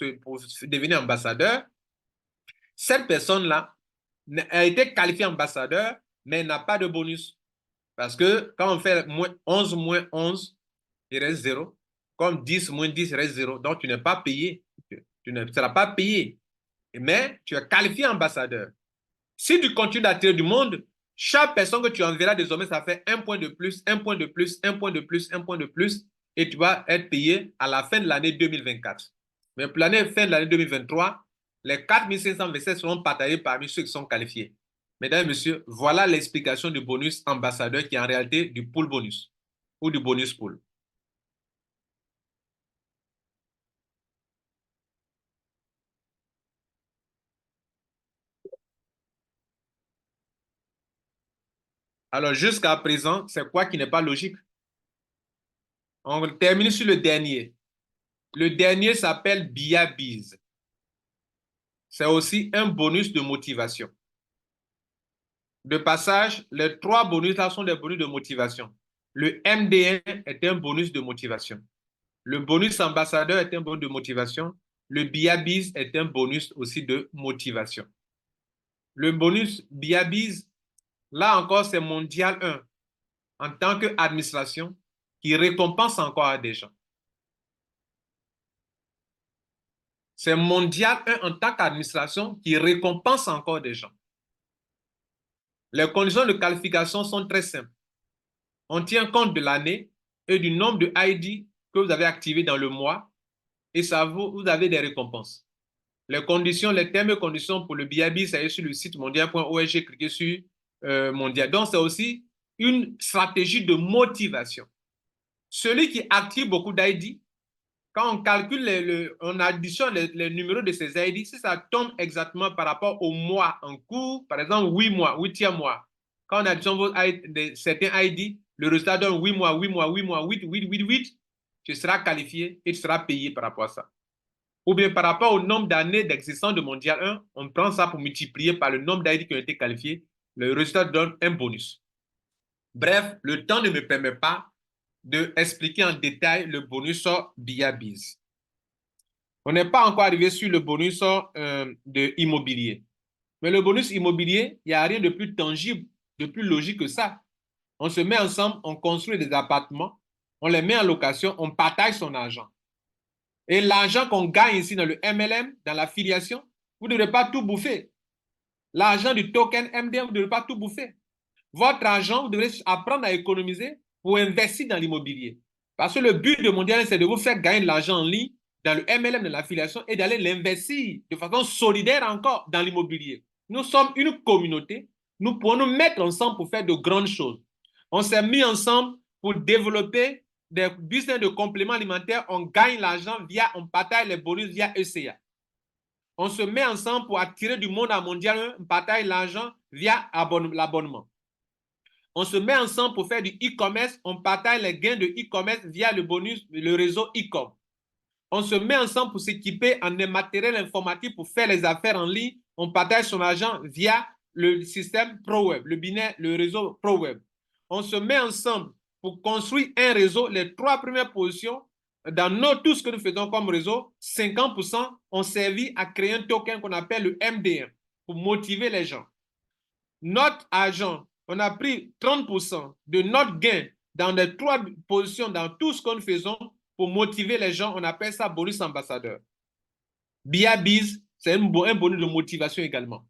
devenir ambassadeur, cette personne-là a été qualifiée ambassadeur, mais n'a pas de bonus. Parce que quand on fait 11 moins 11, il reste 0. Comme 10 moins 10, il reste 0. Donc, tu n'es pas payé. Tu ne seras pas payé. Mais tu es qualifié ambassadeur. Si tu continues d'attirer du monde, chaque personne que tu enverras désormais, ça fait un point de plus, un point de plus, un point de plus, un point de plus, et tu vas être payé à la fin de l'année 2024. Mais pour l'année fin de l'année 2023, les 4 527 seront partagés parmi ceux qui sont qualifiés. Mesdames et messieurs, voilà l'explication du bonus ambassadeur qui est en réalité du pool bonus ou du bonus pool. Alors, jusqu'à présent, c'est quoi qui n'est pas logique? On termine sur le dernier. Le dernier s'appelle BIABIZ. C'est aussi un bonus de motivation. De passage, les 3 bonus là sont des bonus de motivation. Le MD1 est un bonus de motivation. Le bonus ambassadeur est un bonus de motivation. Le BIABIZ est un bonus aussi de motivation. Le bonus BIABIZ, là encore, c'est mondial 1 en tant qu'administration qui récompense encore des gens. C'est mondial 1 en tant qu'administration qui récompense encore des gens. Les conditions de qualification sont très simples. On tient compte de l'année et du nombre de ID que vous avez activé dans le mois et ça vous avez des récompenses. Les conditions, les termes et conditions pour le BIABIZ, ça est sur le site mondial.org, cliquez sur mondial. Donc, c'est aussi une stratégie de motivation. Celui qui active beaucoup d'ID, quand on calcule, on additionne les numéros de ces ID, si ça tombe exactement par rapport au mois en cours, par exemple 8 mois, 8e mois, quand on additionne certains ID, le résultat donne 8 mois, 8 mois, 8 mois, 8, 8, 8, 8, tu seras qualifié et tu seras payé par rapport à ça. Ou bien par rapport au nombre d'années d'existence de Mondial 1, on prend ça pour multiplier par le nombre d'ID qui ont été qualifiés, le résultat donne un bonus. Bref, le temps ne me permet pas d'expliquer en détail le bonus BIABIZ. On n'est pas encore arrivé sur le bonus de immobilier. Mais le bonus immobilier, il n'y a rien de plus tangible, de plus logique que ça. On se met ensemble, on construit des appartements, on les met en location, on partage son argent. Et l'argent qu'on gagne ici dans le MLM, dans l'affiliation, vous ne devez pas tout bouffer. L'argent du token MDM, vous ne devez pas tout bouffer. Votre argent, vous devez apprendre à économiser pour investir dans l'immobilier. Parce que le but de Mondial, c'est de vous faire gagner de l'argent en ligne dans le MLM de l'affiliation et d'aller l'investir de façon solidaire encore dans l'immobilier. Nous sommes une communauté. Nous pouvons nous mettre ensemble pour faire de grandes choses. On s'est mis ensemble pour développer des business de compléments alimentaires. On gagne l'argent on partage les bonus via ECA. On se met ensemble pour attirer du monde à Mondial. On partage l'argent via l'abonnement. On se met ensemble pour faire du e-commerce. On partage les gains de e-commerce via le bonus, le réseau e-com. On se met ensemble pour s'équiper en matériel informatique pour faire les affaires en ligne. On partage son argent via le système ProWeb, le réseau ProWeb. On se met ensemble pour construire un réseau. Les 3 premières positions dans tout ce que nous faisons comme réseau, 50% ont servi à créer un token qu'on appelle le MDM pour motiver les gens. Notre argent, on a pris 30% de notre gain dans les 3 positions dans tout ce que nous faisons pour motiver les gens. On appelle ça bonus ambassadeur. BIABIZ, c'est un bonus de motivation également.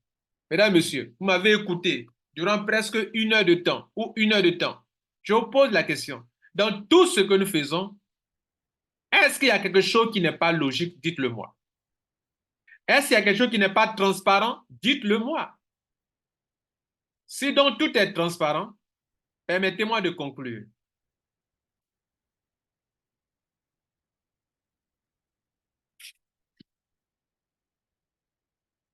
Mesdames, Messieurs, vous m'avez écouté durant presque 1 heure de temps ou 1 heure de temps. Je vous pose la question. Dans tout ce que nous faisons, est-ce qu'il y a quelque chose qui n'est pas logique? Dites-le moi. Est-ce qu'il y a quelque chose qui n'est pas transparent? Dites-le moi. Si donc tout est transparent, permettez-moi de conclure.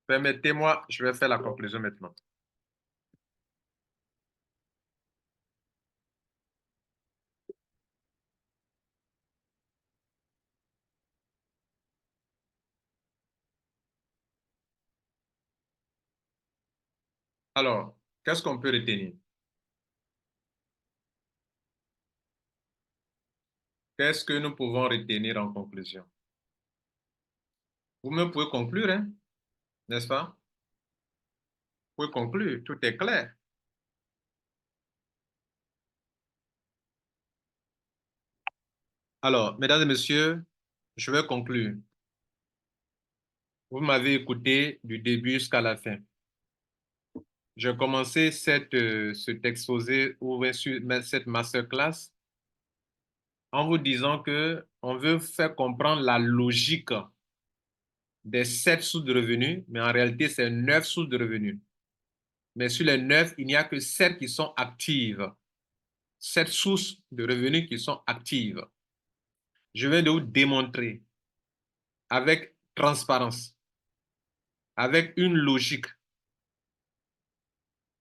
Permettez-moi, je vais faire la conclusion maintenant. Alors, qu'est-ce qu'on peut retenir? Qu'est-ce que nous pouvons retenir en conclusion? Vous-même pouvez conclure, hein? N'est-ce pas? Vous pouvez conclure, tout est clair. Alors, mesdames et messieurs, je vais conclure. Vous m'avez écouté du début jusqu'à la fin. J'ai commencé cet exposé ou cette masterclass en vous disant que on veut faire comprendre la logique des 7 sources de revenus, mais en réalité, c'est 9 sources de revenus. Mais sur les 9, il n'y a que 7 qui sont actives. 7 sources de revenus qui sont actives. Je viens de vous démontrer avec transparence, avec une logique,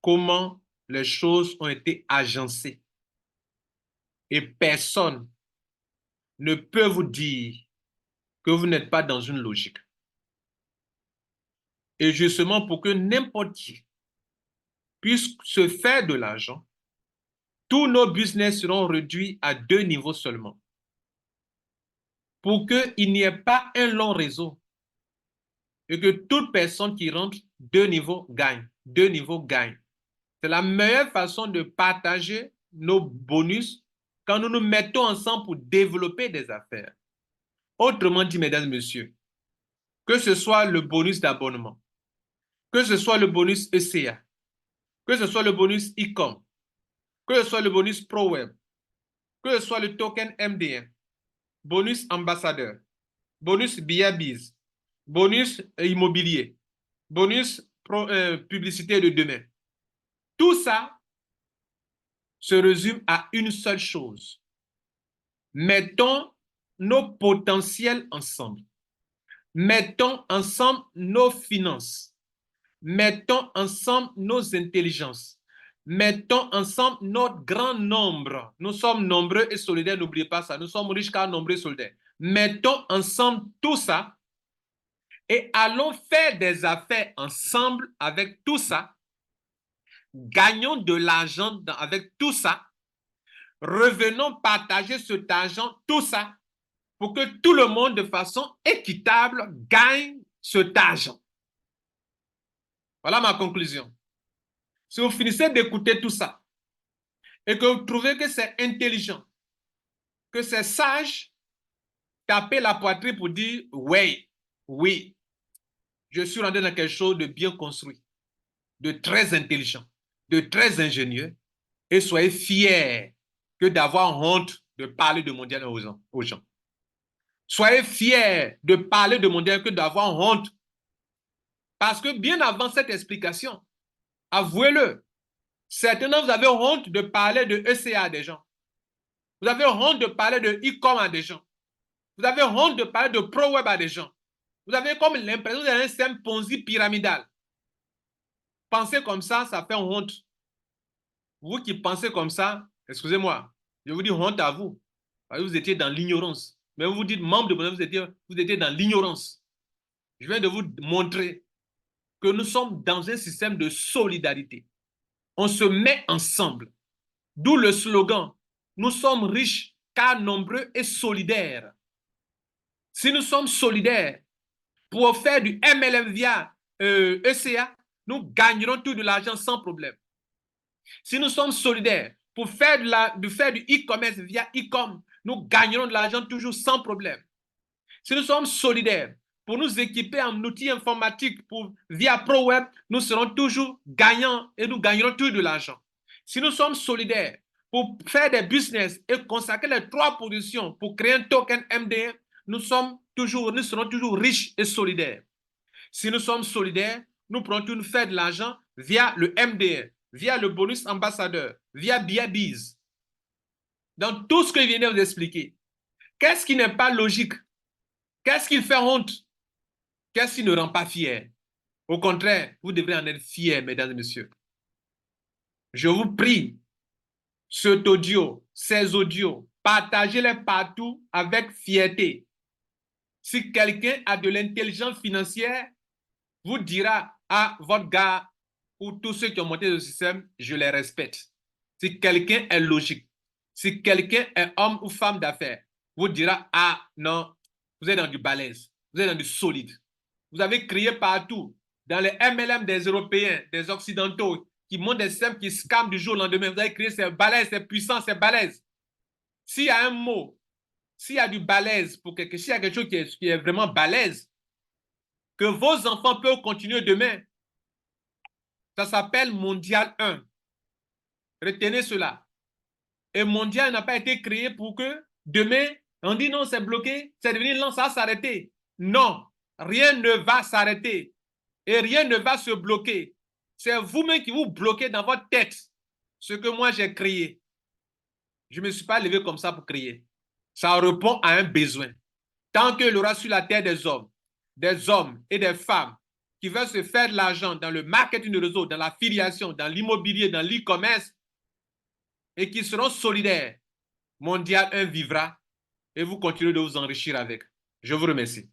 comment les choses ont été agencées. Et personne ne peut vous dire que vous n'êtes pas dans une logique. Et justement, pour que n'importe qui puisse se faire de l'argent, tous nos business seront réduits à 2 niveaux seulement. Pour qu'il n'y ait pas un long réseau et que toute personne qui rentre, 2 niveaux gagne. 2 niveaux gagne. C'est la meilleure façon de partager nos bonus quand nous nous mettons ensemble pour développer des affaires. Autrement dit, mesdames et messieurs, que ce soit le bonus d'abonnement, que ce soit le bonus ECA, que ce soit le bonus e-com, que ce soit le bonus ProWeb, que ce soit le token MDM, bonus ambassadeur, bonus BIABIZ, bonus immobilier, bonus publicité de demain. Tout ça se résume à une seule chose. Mettons nos potentiels ensemble. Mettons ensemble nos finances. Mettons ensemble nos intelligences. Mettons ensemble notre grand nombre. Nous sommes nombreux et solidaires, n'oubliez pas ça. Nous sommes riches car nombreux et solidaires. Mettons ensemble tout ça et allons faire des affaires ensemble avec tout ça. Gagnons de l'argent avec tout ça. Revenons partager cet argent, tout ça, pour que tout le monde de façon équitable gagne cet argent. Voilà ma conclusion. Si vous finissez d'écouter tout ça et que vous trouvez que c'est intelligent, que c'est sage, taper la poitrine pour dire oui, oui, je suis rentré dans quelque chose de bien construit, de très intelligent, de très ingénieux, et soyez fiers que d'avoir honte de parler de mondial aux gens. Soyez fiers de parler de mondial que d'avoir honte. Parce que bien avant cette explication, avouez-le, certainement vous avez honte de parler de ECA à des gens. Vous avez honte de parler de e-com à des gens. Vous avez honte de parler de ProWeb à des gens. Vous avez comme l'impression d'un système Ponzi pyramidal. Pensez comme ça fait honte. Vous qui pensez comme ça, excusez-moi, je vous dis honte à vous. Parce que vous étiez dans l'ignorance. Mais vous vous dites membre de vous étiez dans l'ignorance. Je viens de vous montrer que nous sommes dans un système de solidarité. On se met ensemble. D'où le slogan, nous sommes riches car nombreux et solidaires. Si nous sommes solidaires pour faire du MLM via ECA, nous gagnerons tout de l'argent sans problème. Si nous sommes solidaires pour faire du e-commerce via e-com, nous gagnerons de l'argent toujours sans problème. Si nous sommes solidaires pour nous équiper en outils informatiques via ProWeb, nous serons toujours gagnants et nous gagnerons toujours de l'argent. Si nous sommes solidaires pour faire des business et consacrer les 3 positions pour créer un token MDN, nous serons toujours riches et solidaires. Si nous sommes solidaires, nous pourrons toujours faire de l'argent via le MDN, via le bonus ambassadeur, via BiaBiz. Dans tout ce que je viens de vous expliquer, qu'est-ce qui n'est pas logique? Qu'est-ce qui fait honte? Qu'est-ce qui ne rend pas fier? Au contraire, vous devrez en être fiers, mesdames et messieurs. Je vous prie, cet audio, ces audios, partagez-les partout avec fierté. Si quelqu'un a de l'intelligence financière, vous dira à votre gars ou tous ceux qui ont monté le système, je les respecte. Si quelqu'un est logique, si quelqu'un est homme ou femme d'affaires, vous dira, ah non, vous êtes dans du balèze, vous êtes dans du solide. Vous avez crié partout, dans les MLM des Européens, des Occidentaux, qui montent des systèmes qui scamment du jour au lendemain. Vous avez crié, c'est balèze, c'est puissant, c'est balèze. S'il y a un mot, s'il y a du balèze, s'il y a quelque chose qui est vraiment balèze, que vos enfants peuvent continuer demain, ça s'appelle Mondial 1. Retenez cela. Et Mondial n'a pas été créé pour que demain, on dit non, c'est bloqué, c'est devenu lent, ça va s'arrêter. Non, rien ne va s'arrêter. Et rien ne va se bloquer. C'est vous-même qui vous bloquez dans votre tête ce que moi j'ai créé. Je ne me suis pas levé comme ça pour créer. Ça répond à un besoin. Tant qu'il y aura sur la terre des hommes et des femmes qui veulent se faire de l'argent dans le marketing de réseau, dans l'affiliation, dans l'immobilier, dans l'e-commerce, et qui seront solidaires, Mondial 1 vivra et vous continuez de vous enrichir avec. Je vous remercie.